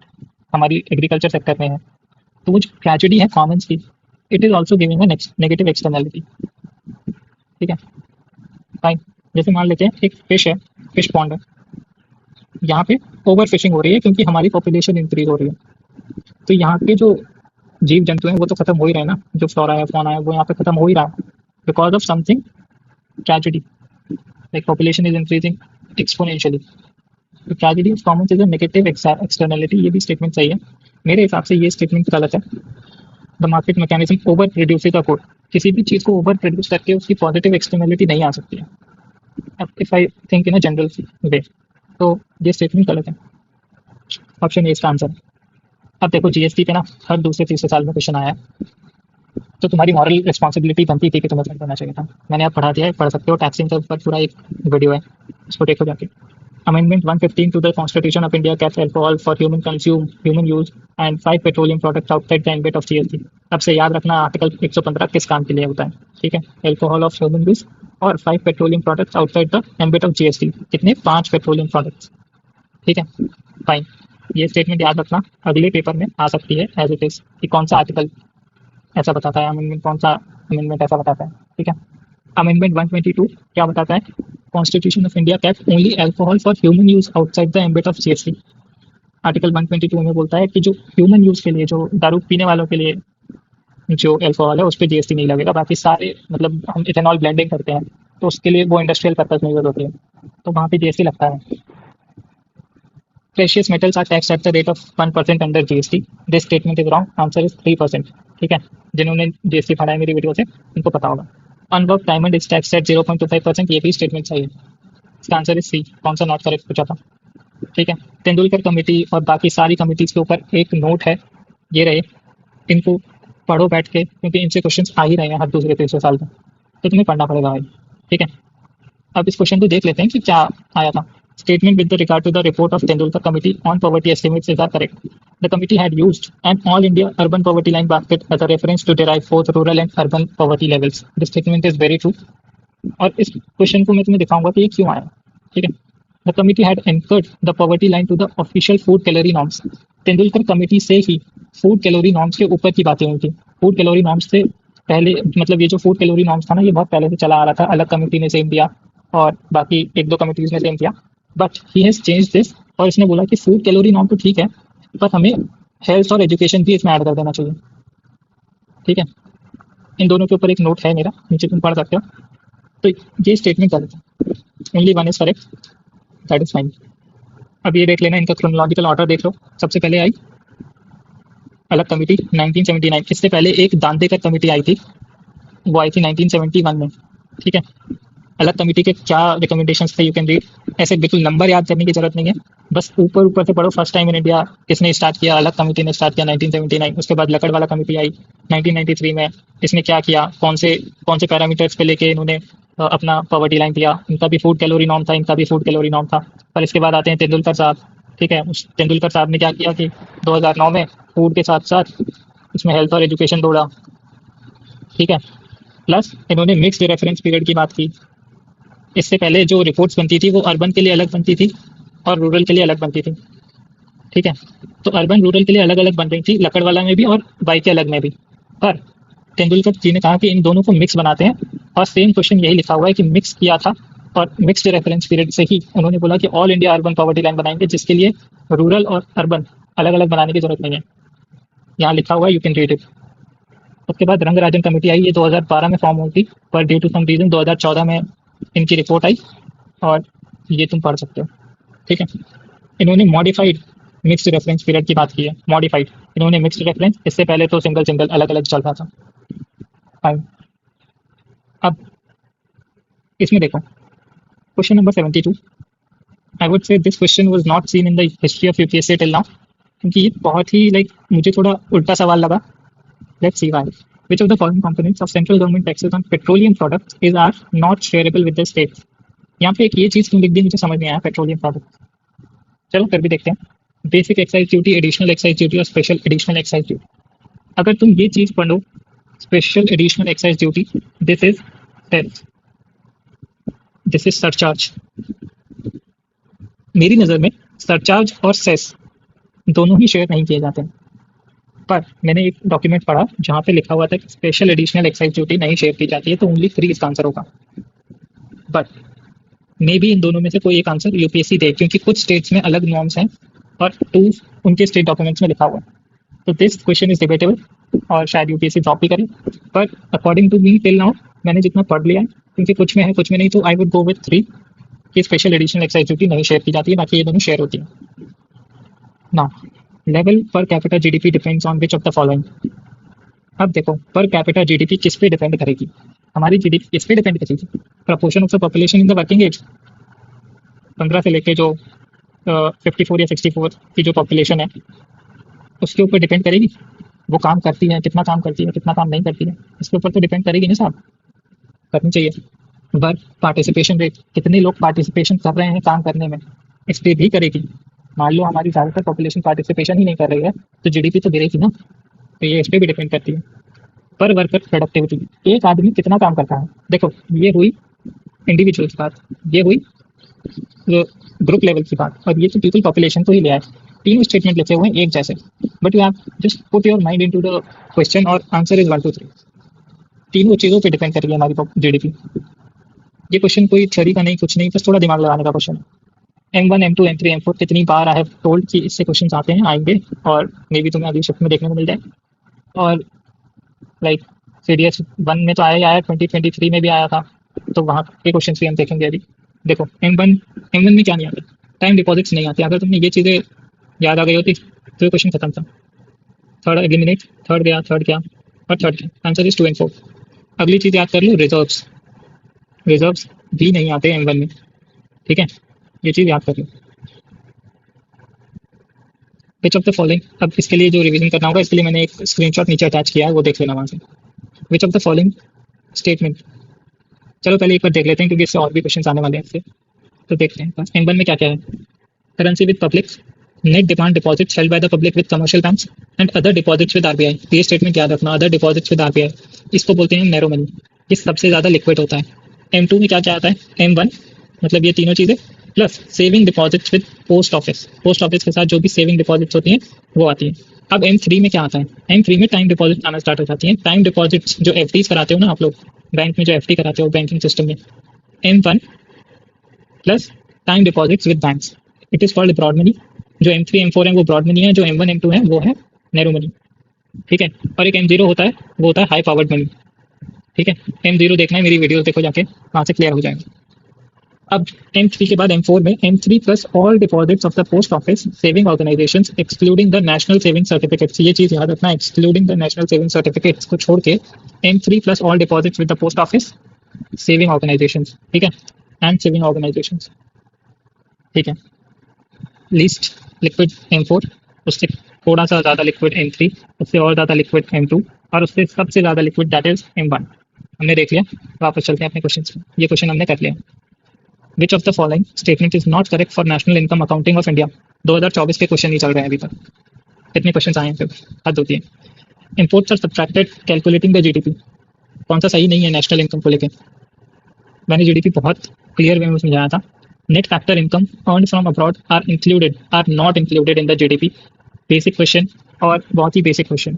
हमारी एग्रीकल्चर सेक्टर में है, तो वो जो ट्रेजेडी है कॉमन्स की, it is also giving a negative externality, ठीक है. फाइन. जैसे मान लेते हैं एक फिश है, फिश पॉन्ड है, यहाँ पे ओवर फिशिंग हो रही है क्योंकि हमारी पॉपुलेशन इंक्रीज हो रही है. तो यहाँ के जो जीव जंतु हैं वो तो खत्म हो ही रहे हैं ना, जो फ्लोरा है फौना है वो यहाँ पे खत्म हो ही रहा है because of something tragedy, like population is increasing exponentially. तो tragedy of commons is a negative externality, ये भी स्टेटमेंट सही है. मेरे हिसाब से ये स्टेटमेंट गलत है. The market mechanism over produce the good. किसी भी चीज़ को ओवर प्रोड्यूस करके उसकी पॉजिटिव एक्सटर्नलिटी नहीं आ सकती है. अब if I think in a general वे, तो ये स्टेटमेंट गलत है. ऑप्शन ए इसका आंसर है. अब देखो जीएसटी पे ना हर दूसरे तीसरे साल में क्वेश्चन आया है, तो तुम्हारी मॉरल रिस्पॉन्सिबिलिटी बनती थी कि तुम्हें पढ़ना चाहिए था. मैंने आप पढ़ा दिया है, पढ़ सकते हो. टैक्सिंग के ऊपर पूरा एक वीडियो है, उसको देखो जाके. Amendment 115 to the Constitution of India caps alcohol for human use and 5 petroleum products outside the ambit of GST. अब से याद रखना आर्टिकल 115 किस काम के लिए होता है, ठीक है. एल्कोहल ऑफ ह्यूमन यूज और 5 petroleum products outside the ambit of GST. कितने, 5 पेट्रोलियम प्रोडक्ट्स, ठीक है. फाइन. ये स्टेटमेंट याद रखना, अगले पेपर में आ सकती है एज इट इज कि कौन सा आर्टिकल ऐसा बताता है, अमेंडमेंट कौन सा अमेंडमेंट ऐसा बताता है, ठीक है. अमेंडमेंट 122 क्या बताता है, constitution of India cap only alcohol for human use outside the ambit of GST. Article 122 में बोलता है कि जो ह्यूमन यूज के लिए, जो दारू पीने वालों के लिए जो अल्कोहल है उस पर जीएसटी नहीं लगेगा. बाकी सारे, मतलब हम इथेनॉल ब्लेंडिंग करते हैं तो उसके लिए वो इंडस्ट्रियल पर्पज में यूज होती है, तो वहाँ पे जीएसटी लगता है. Precious metals are tax at the rate of 1% under GST. This statement is wrong, answer is 3%, ठीक है. जिन्होंने जीएसटी पढ़ा है मेरी वीडियो से उनको पता होगा. अनवर्क डायमंड इज टैक्स एट 0.25%, ये भी स्टेटमेंट सही है. इसका आंसर इज सी. कौन सा नॉट करेक्ट पूछा था, ठीक है. तेंदुलकर कमेटी और बाकी सारी कमेटीज के ऊपर एक नोट है, ये रहे, इनको पढ़ो बैठ के क्योंकि इनसे क्वेश्चंस आ ही रहे हैं हर दूसरे तीसरे साल में, तो तुम्हें पढ़ना पड़ेगा भाई, ठीक है. अब इस क्वेश्चन को देख लेते हैं कि क्या आया था. Statement with regard to the report of Tendulkar Committee on poverty estimates is correct. The committee had used an all-India urban poverty line basket as a reference to derive both rural and urban poverty levels. This statement is very true. और इस question को मैं तुम्हें दिखाऊंगा कि ये क्यों आया, ठीक है. The committee had anchored the poverty line to the official food calorie norms. Tendulkar committee से ही फूड कैलोरी नॉर्म्स के ऊपर की बातें हुई थी. फूड कैलोरी नॉर्म्स से पहले, मतलब ये जो फूड कैलोरी नॉर्म्स था ना, ये बहुत पहले से चला आ रहा था. अलग कमेटी ने सेम दिया और बाकी एक दो कमिटीज ने सेम किया, but he has change this. और इसने बोला कि फूड कैलोरी नॉर्म तो ठीक है, पर हमें हेल्थ और एजुकेशन भी इसमें ऐड कर देना चाहिए, ठीक है. इन दोनों के ऊपर एक नोट है मेरा, नीचे तुम पढ़ सकते हो. तो ये स्टेटमेंट गलत है. Only one is correct, that is fine. अब ये देख लेना, इनका क्रोनोलॉजिकल ऑर्डर देख लो. सबसे पहले आई अलग कमेटी 1979. इससे पहले एक दांतेकर कमेटी आई थी, वो आई थी 1971 में, ठीक है. अलग कमेटी के क्या रिकमेंडेशंस थे यू कैन रीड. ऐसे बिल्कुल नंबर याद करने की जरूरत नहीं है, बस ऊपर ऊपर से पढ़ो. फर्स्ट टाइम इन इंडिया किसने स्टार्ट किया, अलग कमेटी ने स्टार्ट किया 1979. उसके बाद लकड़वाला कमेटी आई 1993 में. इसने क्या किया, कौन से पैरामीटर्स पे लेके इन्होंने अपना पॉवर्टी लाइन दिया. इनका भी फूड कैलोरी नॉर्म था, इनका भी फूड कैलोरी नॉर्म था. पर इसके बाद आते हैं तेंदुलकर साहब, ठीक है. उस तेंदुलकर साहब ने क्या किया कि 2009 में फूड के साथ साथ इसमें हेल्थ और एजुकेशन जोड़ा, ठीक है. प्लस इन्होंने मिक्स्ड रेफरेंस पीरियड की बात की, इससे पहले जो रिपोर्ट्स बनती थी वो अर्बन के लिए अलग बनती थी और रूरल के लिए अलग बनती थी। ठीक है, तो अर्बन रूरल के लिए अलग अलग बन रही थी, लकड़वाला में भी और बाई के अलग में भी। पर तेंदुलकर जी ने कहा कि इन दोनों को मिक्स बनाते हैं, और सेम क्वेश्चन यही लिखा हुआ है कि मिक्स किया था, और मिक्स्ड रेफरेंस पीरियड से ही उन्होंने बोला कि all India urban poverty line बनाएंगे, जिसके लिए रूरल और अर्बन अलग अलग बनाने की जरूरत नहीं है। यहाँ लिखा हुआ है, यू कैन रीड इट। उसके बाद रंगराजन कमेटी आई, ये 2012 में फॉर्म हुई थी, पर ड्यू टू सम रीजन 2014 में इनकी रिपोर्ट आई, और ये तुम पढ़ सकते हो। ठीक है, इन्होंने मॉडिफाइड मिक्स्ड रेफरेंस पीरियड की बात की है, मॉडिफाइड। इन्होंने मिक्स्ड रेफरेंस, इससे पहले तो सिंगल सिंगल अलग अलग चल रहा था। फाइन। अब इसमें देखो, क्वेश्चन नंबर 72, आई वुड से this question was not seen in the history of UPSC till now, क्योंकि ये बहुत ही मुझे थोड़ा उल्टा सवाल लगा। Let's see why. Which of the following components of central government taxes on petroleum products is are not shareable with the states? यहाँ पे एक ये चीज क्यों लिख दी मुझे समझ नहीं आया, पेट्रोलियम प्रोडक्ट। चलो फिर भी देखते हैं। Basic excise duty, additional excise duty और स्पेशल एडिशनल एक्साइज ड्यूटी। अगर तुम ये चीज पढ़ो, special additional excise duty, this is cess, this is surcharge. मेरी नजर में सरचार्ज और सेस दोनों ही शेयर नहीं किए जाते हैं, पर मैंने एक डॉक्यूमेंट पढ़ा जहाँ पे लिखा हुआ था कि स्पेशल एडिशनल एक्साइज ड्यूटी नहीं शेयर की जाती है, तो ओनली 3 इसका आंसर होगा। बट मे बी इन दोनों में से कोई एक आंसर यूपीएससी दे, क्योंकि कुछ स्टेट्स में अलग नॉर्म्स हैं और 2 उनके स्टेट डॉक्यूमेंट्स में लिखा हुआ है। तो दिस क्वेश्चन इज डिबेटेबल, और शायद यूपीएससी ड्रॉप भी करे, पर according to me till now मैंने जितना पढ़ लिया है, क्योंकि कुछ में है कुछ में नहीं, तो आई वुड गो विथ 3 कि स्पेशल एडिशनल एक्साइज ड्यूटी नहीं शेयर की जाती है, बाकी ये दोनों शेयर होती है। Now level per capita GDP depends on which of the following. अब देखो, पर कैपिटा जीडीपी किस पे डिपेंड करेगी, हमारी जीडीपी किस पे डिपेंड करेगी? Proportion of the population in the working age, 15 से लेके जो 54 या 64 की जो पॉपुलेशन है, उसके ऊपर डिपेंड करेगी। वो काम करती है, कितना काम करती है, कितना काम नहीं करती है, इसके ऊपर तो डिपेंड करेगी ना साहब, करनी चाहिए। वर्क पार्टिसिपेशन रेट, कितने लोग पार्टिसिपेशन कर रहे हैं काम करने में, इस पर भी करेगी। मान लो हमारी ज़्यादातर पॉपुलेशन पार्टिसिपेशन ही नहीं कर रही है, तो जीडीपी तो गिरेगी ना, तो ये इस पर भी डिपेंड करती है। पर वर्कर प्रोडक्टिविटी, एक आदमी कितना काम करता है। देखो, ये हुई इंडिविजुअल की बात, ये हुई ग्रुप लेवल की बात, और ये तो पीपल पॉपुलेशन को ही ले आए। तीनों स्टेटमेंट लिखे हुए हैं एक जैसे, but you have just put your mind into the question और आंसर इज 1 2 3। तीनों चीज़ों पे डिपेंड करेगी हमारी जीडीपी। ये क्वेश्चन कोई थ्योरी का नहीं, कुछ नहीं, बस थोड़ा दिमाग लगाने का question. M1 M2 M3 M4 कितनी बार आई हैव टोल्ड कि इससे क्वेश्चन आते हैं, आएंगे, और मे बी तुम्हें अगली शिफ्ट में देखने को मिल जाए। और लाइक सीडीएस 1 में तो आया ही आया, 2023 में भी आया था, तो वहाँ के क्वेश्चन भी हम देखेंगे अभी। देखो M1 में क्या नहीं आता, टाइम डिपॉजिट्स नहीं आते। अगर तुमने ये चीज़ें याद आ गई होती तो ये क्वेश्चन खत्म था। थर्ड एलिमिनेट, थर्ड गया, थर्ड क्या, और थर्ड क्या, आंसर इज 2 and 4। अगली चीज़ याद कर लो, रिजर्व्स, रिजर्व्स भी नहीं आते M1 में। ठीक है, ये चीज़ याद कर लो। विच ऑफ द फॉलोइंग, अब इसके लिए जो रिवीजन करना होगा, इसके लिए मैंने एक स्क्रीनशॉट नीचे अटैच किया है, वो देख लेना वहाँ से। विच ऑफ द फॉलोइंग स्टेटमेंट, चलो पहले एक बार देख लेते हैं, क्योंकि इससे और भी क्वेश्चन आने वाले हैं इससे, तो देखते हैं। M1 में क्या क्या है? Currency with public, net demand deposits held by the public with commercial banks and other deposits with RBI. ये स्टेटमेंट याद रखना, अदर डिपॉजिट्स विद आरबीआई, इसको बोलते हैं नैरो मनी। ये सबसे ज़्यादा लिक्विड होता है। M2 में क्या क्या आता है? M1 मतलब ये तीनों चीज़ें, plus saving deposits with post office, post office के साथ जो भी सेविंग डिपॉजिट्स होती हैं वो आती है। अब M3 में क्या आता है? M3 में टाइम डिपॉजिट आना स्टार्ट हो जाती है। टाइम डिपॉजिट्स जो FDs कराते हो ना आप लोग बैंक में, जो FD कराते हो बैंकिंग सिस्टम में, M1 plus time deposits with banks, it is called broad money. जो M3 M4 है वो ब्रॉड मनी है, जो M1 M2 है वो है नैरो मनी। ठीक है, और एक M0 होता है, वो होता है हाई पावर्ड मनी। ठीक है, M0 देखना है, मेरी वीडियो देखो जाके, वहाँ से क्लियर हो जाएगा। अब M3 के बाद M4 में M3 plus all deposits of the post office saving organisations excluding the national saving certificates, ये चीज़ याद रखना, excluding the national saving certificates को छोड़ के M3 plus all deposits with the post office saving organisations. ठीक है, and saving organisations. ठीक है, लीस्ट लिक्विड M4, उससे थोड़ा सा ज़्यादा लिक्विड M3, उससे और ज़्यादा लिक्विड M2, और उससे सबसे ज़्यादा लिक्विड दैट इज M1। हमने देख लिया, वापस चलते हैं अपने क्वेश्चन में। ये क्वेश्चन हमने कर लिया। विच of the following statement is not correct for national income accounting of India? 2024 के क्वेश्चन ही चल रहे हैं अभी तक, कितने क्वेश्चन आए हैं फिर, हद होती है। Imports are subtracted calculating the GDP, कौन सा सही नहीं है नेशनल इनकम को लेकर? मैंने जीडीपी बहुत क्लियर वे में समझाया था। Net factor income earn from abroad are not included in the GDP. Basic question और बहुत ही बेसिक क्वेश्चन,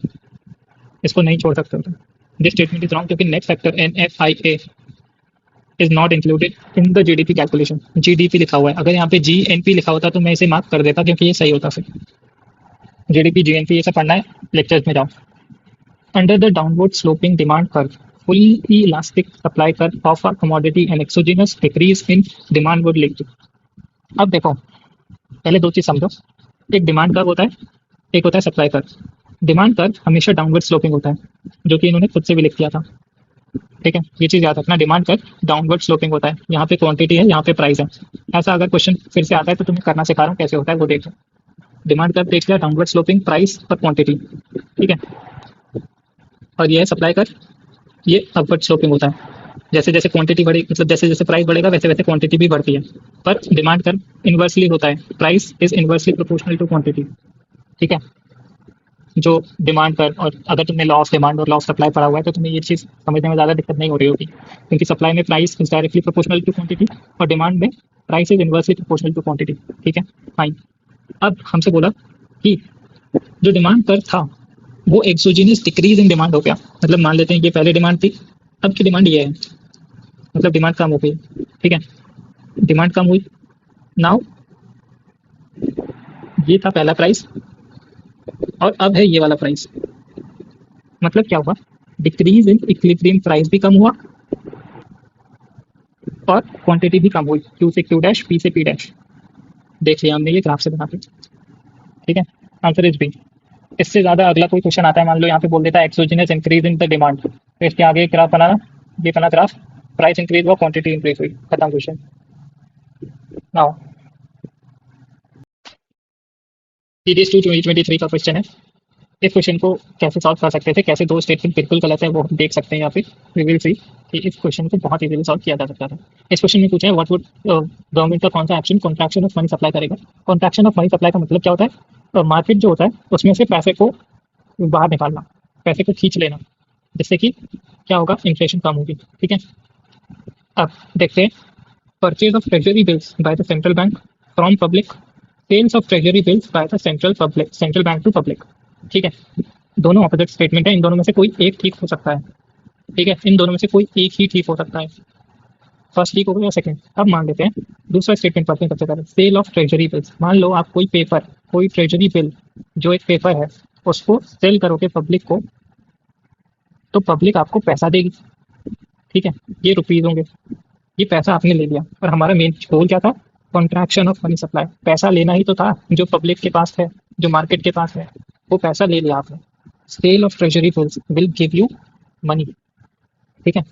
इसको नहीं छोड़ सकते हो। दिस स्टेटमेंट इज रॉन्ग क्योंकि net factor NFIA is not included in the GDP calculation. GDP लिखा हुआ है, अगर यहाँ पे GNP लिखा होता तो मैं इसे मार्क कर देता क्योंकि ये सही होता। फिर जीडीपी GNP ये सब पढ़ना है लेक्चर्स में जाओ। Under the downward sloping demand curve, fully elastic supply curve of a commodity and exogenous decrease in demand would lead to। अब देखो, पहले दो चीज समझो। एक डिमांड कर्व होता है, एक होता है सप्लाई कर्व। डिमांड कर्व हमेशा डाउनवर्ड स्लोपिंग होता है, जो कि इन्होंने खुद से भी लिख दिया था। ठीक है, ये चीज याद रखना, डिमांड कर्व डाउनवर्ड स्लोपिंग होता है। यहाँ पे क्वांटिटी है, यहाँ पे प्राइस है। ऐसा अगर क्वेश्चन फिर से आता है तो तुम्हें करना सिखा रहा हूँ कैसे होता है, वो देखो। डिमांड कर्व देख लिया, डाउनवर्ड स्लोपिंग, प्राइस और क्वांटिटी। ठीक है, और ये है सप्लाई कर्व, ये अपवर्ड स्लोपिंग होता है। जैसे जैसे क्वांटिटी बढ़े, मतलब जैसे जैसे प्राइस बढ़ेगा वैसे वैसे क्वांटिटी भी बढ़ती है। पर डिमांड कर्व इनवर्सली होता है, price is inversely proportional to quantity. ठीक है, जो डिमांड कर्व, और अगर तुमने लॉ ऑफ डिमांड और लॉ ऑफ सप्लाई पढ़ा हुआ है तो तुम्हें ये चीज़ समझने में ज़्यादा दिक्कत नहीं हो रही होगी, क्योंकि सप्लाई में price is directly proportional to quantity और डिमांड में price is inversely proportional to quantity. ठीक है, फाइन। अब हमसे बोला कि जो डिमांड कर्व था वो एक्सोजीनियस डिक्रीज इन डिमांड हो गया। मतलब मान लेते हैं ये पहले डिमांड थी, अब की डिमांड ये है, मतलब डिमांड कम हो गई। ठीक है, डिमांड कम हुई। नाउ ये था पहला प्राइस और अब है ये वाला प्राइस। मतलब क्या हुआ, डिक्रीज इन इक्विलिब्रियम, प्राइस भी कम हुआ और क्वांटिटी भी कम हुई। Q से Q डैश, P से P डैश। देख लिया हमने ये ग्राफ से बना के। ठीक है, आंसर इज बी। इससे ज्यादा अगला कोई क्वेश्चन आता है, मान लो यहाँ पे बोल देता है exogenous increase in the demand, तो इसके आगे एक ग्राफ बनाना, ये बना ग्राफ, प्राइस इंक्रीज हुआ, क्वांटिटी इंक्रीज हुई, खत्म क्वेश्चन। नाउ सीरीज 2 2023 का क्वेश्चन है। इस क्वेश्चन को कैसे सॉल्व कर सकते थे, कैसे दो स्टेटमेंट बिल्कुल गलत है वो हम देख सकते हैं यहाँ पे। वी विल सी कि इस क्वेश्चन को बहुत इजीली सॉल्व किया जा सकता था। इस क्वेश्चन में पूछा है व्हाट वुड गवर्नमेंट का कौन सा action contraction of money supply करेगा। कॉन्ट्रैक्शन ऑफ मनी सप्लाई का मतलब क्या होता है, मार्केट जो होता है उसमें से पैसे को बाहर निकालना, पैसे को खींच लेना, जिससे कि क्या होगा, इन्फ्लेशन कम होगी। ठीक है, अब देखते हैं, purchase of treasury bills by the central bank from public, sales of treasury bills by the central bank to public. ठीक है, दोनों ऑपोजिट स्टेटमेंट है, इन दोनों में से कोई एक ठीक हो सकता है। ठीक है, इन दोनों में से कोई एक ही ठीक हो सकता है, फर्स्ट ठीक होगा या सेकंड। अब मान लेते हैं दूसरा स्टेटमेंट पढ़ते हैं सबसे पहले, सेल ऑफ ट्रेजरी बिल्स। मान लो आप कोई पेपर, कोई ट्रेजरी बिल जो एक पेपर है उसको सेल करोगे पब्लिक को, तो पब्लिक आपको पैसा देगी। ठीक है, ये रुपीज होंगे, ये पैसा आपने ले लिया, और हमारा मेन गोल क्या था, कॉन्ट्रैक्शन ऑफ मनी सप्लाई। पैसा लेना ही तो था, जो पब्लिक के पास है, जो मार्केट के पास है, वो पैसा ले लिया आपने। Sale of treasury bills will give you money. ठीक है,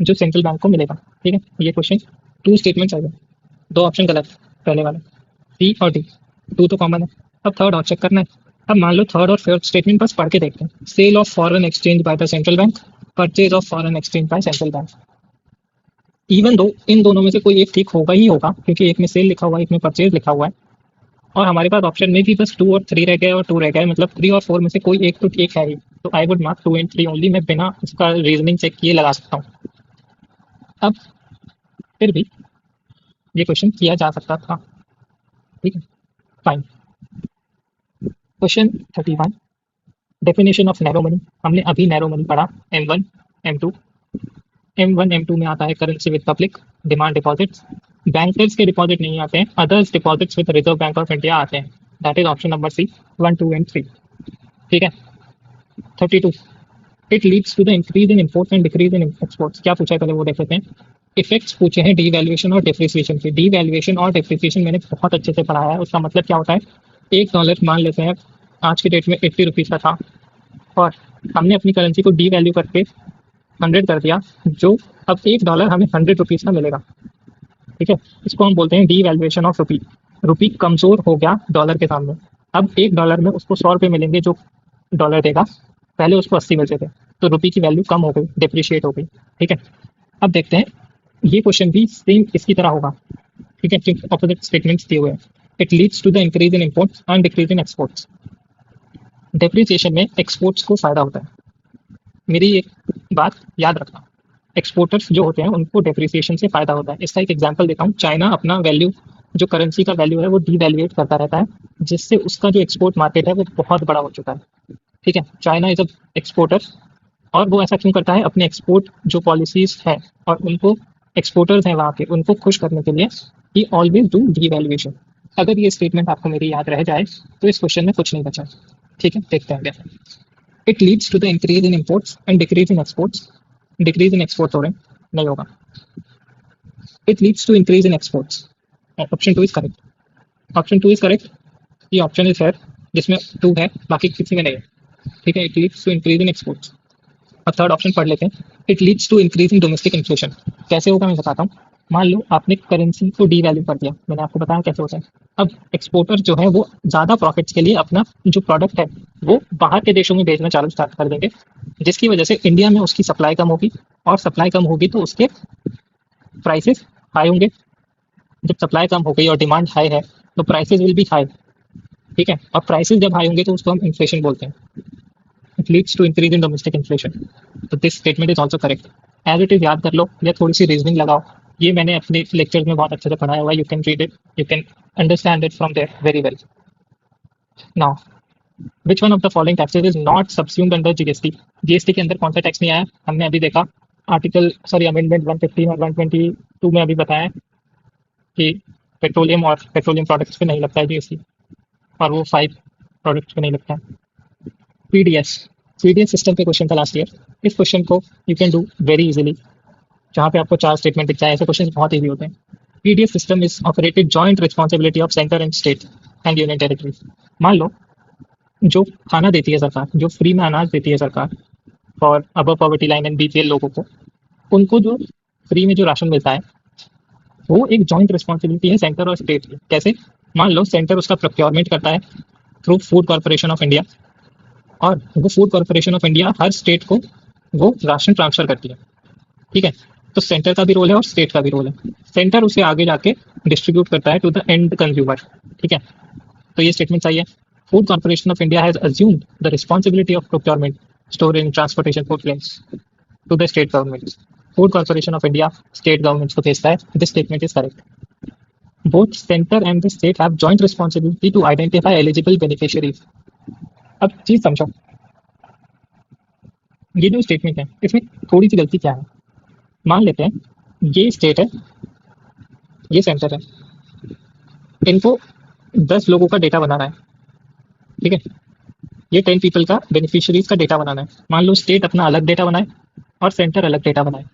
जो सेंट्रल बैंक को मिलेगा। ठीक है, ये क्वेश्चन टू स्टेटमेंट्स आ गए, दो ऑप्शन गलत पहले वाले, सी और डी, टू तो कॉमन है। अब थर्ड और चेक करना है। अब मान लो थर्ड और फोर्थ स्टेटमेंट बस पढ़ के देखते हैं। Sale of foreign exchange by the central bank, purchase of foreign exchange by central bank. Even though इन दोनों में से कोई एक ठीक होगा ही होगा, क्योंकि एक में सेल लिखा हुआ है, एक में परचेज लिखा हुआ है, और हमारे पास ऑप्शन में भी बस 2 और 3 रह गए और 2 रह गए, मतलब 3 और 4 में से कोई एक तो ठीक है ही। तो I would mark 2 and 3 only. मैं बिना उसका रीजनिंग चेक किए लगा सकता हूँ। अब फिर भी ये क्वेश्चन किया जा सकता था। ठीक है, fine. Question 31, definition of narrow money. हमने अभी नैरो मनी पढ़ा, M1 M2। M1 M2 में आता है currency with public, demand deposits. Bankers के डिपॉजिट नहीं आते हैं, others deposits with reserve bank of India आते हैं। That is option number C, 1 2 and 3। ठीक है, 32, it leads to the increase in imports and decrease in exports. क्या पूछा है पहले वो देख लेते हैं। इफेक्ट्स पूछे हैं डीवैल्यूएशन और डेप्रिसिएशन के। डीवैल्यूएशन और डेप्रिसिएशन मैंने बहुत अच्छे से पढ़ाया है। उसका मतलब क्या होता है, $1 मान लेते हैं आज की डेट में 80 रुपीज़ का था, और हमने अपनी करेंसी को डीवैल्यू करके 100 कर दिया, जो अब $1 हमें 100 रुपीज़ का मिलेगा। ठीक है, इसको हम बोलते हैं डीवैल्यूएशन ऑफ रुपी। रुपी कमजोर हो गया डॉलर के सामने। अब $1 में उसको 100 रुपये मिलेंगे जो डॉलर देगा, पहले उसको 80 मिलते थे, तो रुपी की वैल्यू कम हो गई, डिप्रिशिएट हो गई। ठीक है, अब देखते हैं ये क्वेश्चन भी सेम इसकी तरह होगा। ठीक है, क्योंकि ऑपोजिट स्टेटमेंट्स दिए हुए हैं। It leads to the increase in imports and decrease in exports. Depreciation में एक्सपोर्ट्स को फायदा होता है। मेरी एक बात याद रखना, एक्सपोर्टर्स जो होते हैं उनको डेप्रिसिएशन से फायदा होता है। इसका एक एग्जांपल देता हूँ, चाइना अपना वैल्यू, जो करेंसी का वैल्यू है वो डीवैल्यूएट करता रहता है, जिससे उसका जो एक्सपोर्ट मार्केट है वो बहुत बड़ा हो चुका है। ठीक है, चाइना इज अ एक्सपोर्टर, और वो ऐसा क्यों करता है, अपने एक्सपोर्ट जो पॉलिसीज है और उनको एक्सपोर्टर्स हैं वहाँ के उनको खुश करने के लिए ही ऑलवेज डू डीवैल्यूएशन। अगर ये स्टेटमेंट आपको मेरी याद रह जाए तो इस क्वेश्चन में कुछ नहीं बचा। ठीक है, देखते हैं क्या। It leads to the increase in imports and decrease in exports. Decrease in exports हो रहे हैं, नहीं होगा। It leads to increase in exports, option two is correct. Option two is correct, ये ऑप्शन इज है जिसमें टू है, बाकी किसी में नहीं है। ठीक है, it leads to increase in exports. अब थर्ड ऑप्शन पढ़ लेते हैं, it leads to increase in domestic inflation. कैसे होगा मैं बताता हूँ। मान लो आपने करेंसी को डीवैल्यू कर दिया, मैंने आपको बताया कैसे होता है। अब एक्सपोर्टर जो है वो ज़्यादा प्रॉफिट्स के लिए अपना जो प्रोडक्ट है वो बाहर के देशों में भेजना चालू स्टार्ट कर देंगे, जिसकी वजह से इंडिया में उसकी सप्लाई कम होगी, और सप्लाई कम होगी तो उसके प्राइसेस हाई होंगे। जब सप्लाई कम हो गई और डिमांड हाई है तो प्राइसेस विल बी हाई। ठीक है, अब प्राइसेस जब हाई होंगे तो उसको हम इन्फ्लेशन बोलते हैं। It leads to increase in domestic inflation. तो this statement is also correct. As it is याद कर लो या थोड़ी सी रीजनिंग लगाओ, ये मैंने अपने लेक्चर में बहुत अच्छे से पढ़ाया हुआ है। You can read it, you can understand it from there very well. Now, which one of the following taxes is not subsumed under GST. GST के अंदर कौन सा टैक्स नहीं आया, हमने अभी देखा आर्टिकल सॉरी अमेंडमेंट 115 और 122 में अभी बताया कि पेट्रोलियम और पेट्रोलियम प्रोडक्ट्स पे नहीं लगता है जीएसटी, और वो 5 प्रोडक्ट्स पे नहीं लगता है। पीडीएस, पीडीएस सिस्टम पे क्वेश्चन था लास्ट ईयर। इस क्वेश्चन को you can do very easily, जहाँ पे आपको 4 स्टेटमेंट दिख जाए। ऐसे क्वेश्चन बहुत ईजी होते हैं। PDS system is operated joint responsibility of centre and state and union territories. मान लो जो खाना देती है सरकार, जो फ्री में अनाज देती है सरकार for above poverty line and BPL लोगों को, उनको जो फ्री में जो राशन मिलता है वो एक जॉइंट रिस्पॉन्सिबिलिटी है सेंटर और स्टेट की। कैसे, मान लो सेंटर उसका प्रोक्योरमेंट करता है through food corporation of India, और वो food corporation of India her state को वो राशन ट्रांसफर करती है। ठीक है, तो सेंटर का भी रोल है और स्टेट का भी रोल है। सेंटर उसे आगे जाके डिस्ट्रीब्यूट करता है टू द एंड कंज्यूमर। ठीक है, तो ये स्टेटमेंट सही है। Food corporation of India has assumed the responsibility of procurement, storage, transportation food grains to the state government. Food corporation of India state governments को भेजता है। This statement is correct. Both centre and the state have joint responsibility to identify eligible beneficiaries. अब चीज समझो, ये जो statement है इसमें थोड़ी सी गलती क्या है। मान लेते हैं ये स्टेट है, ये सेंटर है, इनको 10 लोगों का डेटा बनाना है। ठीक है, ये 10 पीपल का बेनिफिशियरीज का डेटा बनाना है। मान लो स्टेट अपना अलग डेटा बनाए और सेंटर अलग डेटा बनाए,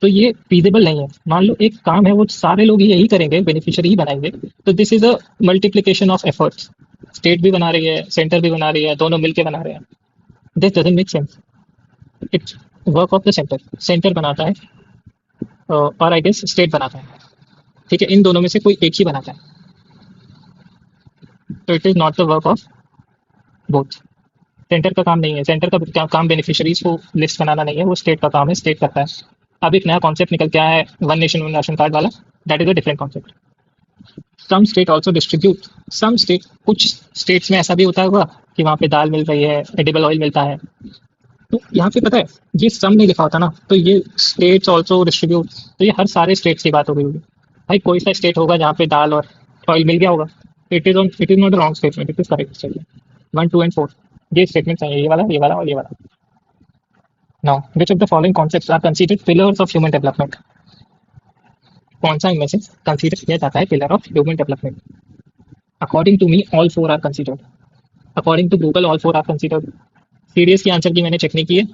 तो ये फीजिबल नहीं है। मान लो एक काम है वो सारे लोग यही करेंगे, बेनिफिशियरी ही बनाएंगे, तो this is a multiplication of efforts. State भी बना रही है, सेंटर भी बना रही है, दोनों मिलके बना रहे हैं। This doesn't make sense. It's work of the centre, centre बनाता है और आई गेस स्टेट बनाता है। ठीक है, इन दोनों में से कोई एक ही बनाता है, तो it is not the work of both. Centre का काम नहीं है, सेंटर का काम बेनिफिशियरीज को लिस्ट बनाना नहीं है, वो स्टेट का काम है, स्टेट करता है। अब एक नया कॉन्सेप्ट निकल के आया है, one nation one ration card वाला। That is a different concept. Some state also distribute, some state, कुछ स्टेट्स में ऐसा भी होता होगा कि वहाँ पे दाल मिल रही है, एडिबल ऑयल मिलता है, तो यहाँ पे पता है ये सम नहीं लिखा होता ना, तो ये स्टेट्स ऑल्सो डिस्ट्रीब्यूट, तो ये हर सारे स्टेट्स की बात हो गई होगी। भाई कोई सा स्टेट होगा जहाँ पे दाल और ऑयल मिल गया होगा। It is not a wrong statement, it is correct statement. 1, 2 and 4 ये स्टेटमेंट है, ये वाला और ये वाला। Now which of the following concepts are considered pillars of human development. कौन सा इनमें से कंसीडर किया जाता है pillar of human development? According to me all 4 are considered. According to Google all 4 are considered. CDS की आंसर की मैंने check नहीं की है।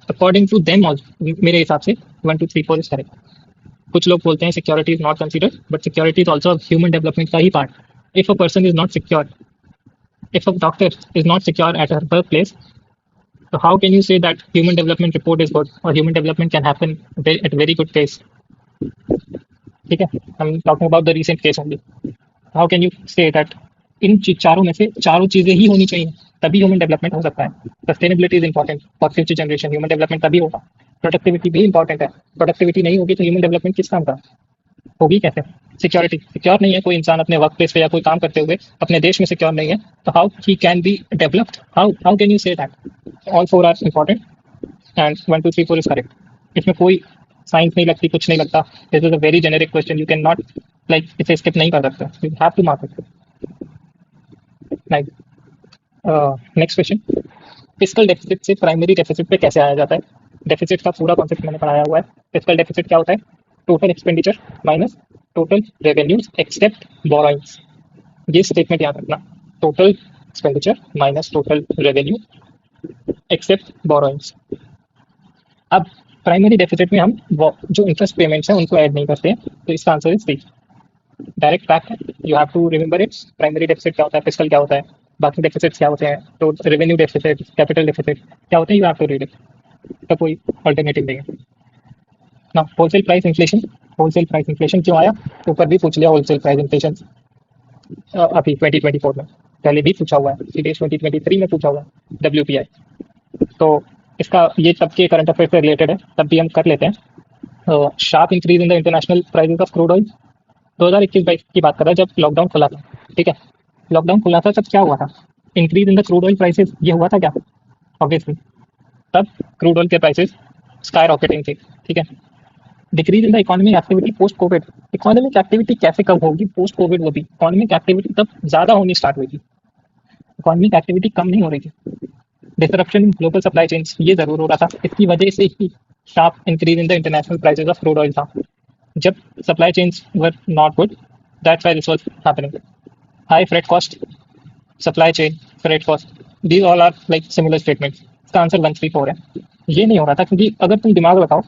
अकॉर्डिंग टू देम ऑल्सो, मेरे हिसाब से 1, 2, 3, 4 इज करेक्ट। कुछ लोग बोलते हैं security is not considered, but security is also human development का ही part. If a person is not secure, if a doctor is not secure at her birthplace, so how can you say that human development report is good or human development can happen at very good pace? ठीक है, I'm talking about the recent case only. How can you say that इन चारों में से चारों चीजें ही होनी चाहिए तभी ह्यूमन डेवलपमेंट हो सकता है? Sustainability is important for future generation, human development तभी होगा। प्रोडक्टिविटी भी इंपॉर्टेंट है, प्रोडक्टिविटी नहीं होगी तो ह्यूमन डेवलपमेंट किस काम का होगी? कैसे? सिक्योरिटी, सिक्योर नहीं है कोई इंसान अपने वर्क प्लेस पे या कोई काम करते हुए अपने देश में सिक्योर नहीं है, तो how he can be developed? How can you say that? All 4 are important and 1, 2, 3, 4 is correct. इसमें कोई साइंस नहीं लगती, कुछ नहीं लगता। This is a very generic question, you can not like इसे स्किप नहीं कर सकते, you have to mark it. Like next question, fiscal deficit से प्राइमरी डेफिसिट पे कैसे आया जाता है? डेफिसिट का पूरा कॉन्सेप्ट मैंने पढ़ाया हुआ है। फिस्कल डेफिसिट क्या होता है? Total expenditure minus total revenues except borrowings. ये स्टेटमेंट याद रखना, total expenditure minus total revenue except borrowings. अब प्राइमरी डेफिसिट में हम जो इंटरेस्ट पेमेंट्स हैं उनको ऐड नहीं करते हैं, तो इसका answer is C. Direct fact है, you have to remember it. Primary deficit क्या होता है, फिस्कल क्या होता है, बाकी डेफिसिट्स क्या होते हैं, तो रेवेन्यू डेफिसिट, कैपिटल डेफिसिट क्या होते हैं, you have to read it. इसका कोई अल्टरनेटिव नहीं है ना। Wholesale price inflation, wholesale price inflation क्यों आया? ऊपर भी पूछ लिया होलसेल प्राइस इन्फ्लेशन अभी 2024 में, पहले भी पूछा हुआ है, सीडीएस 2023 में पूछा हुआ है, डब्ल्यूपीआई। तो इसका ये तब के करंट अफेयर से रिलेटेड है, तब भी हम कर लेते हैं। Sharp increase in the international prices of crude oil, 2021-22 की बात कर रहा है जब लॉकडाउन खुला था, ठीक है। लॉकडाउन खुला था तब क्या हुआ था? Increase in the crude oil prices, ये हुआ था क्या? ऑब्वियसली तब क्रूड ऑयल के प्राइसेस स्काई रॉकेटिंग थे, ठीक है। Decrease in the economic activity post Covid, economic activity कैसे कम होगी पोस्ट कोविड? वो भी इकोनॉमिक एक्टिविटी तब ज्यादा होनी स्टार्ट हुई थी, इकोनॉमिक एक्टिविटी कम नहीं हो रही थी। Disruption in global supply chains, ये जरूर हो रहा था, इसकी वजह से ही sharp increase in the international prices of crude oil था। जब supply chains were not good, that's why this was happening. High freight cost, supply chain, freight cost, these all are like similar statements. इसका answer 134 है। ये नहीं हो रहा था क्योंकि अगर तुम दिमाग लगाओ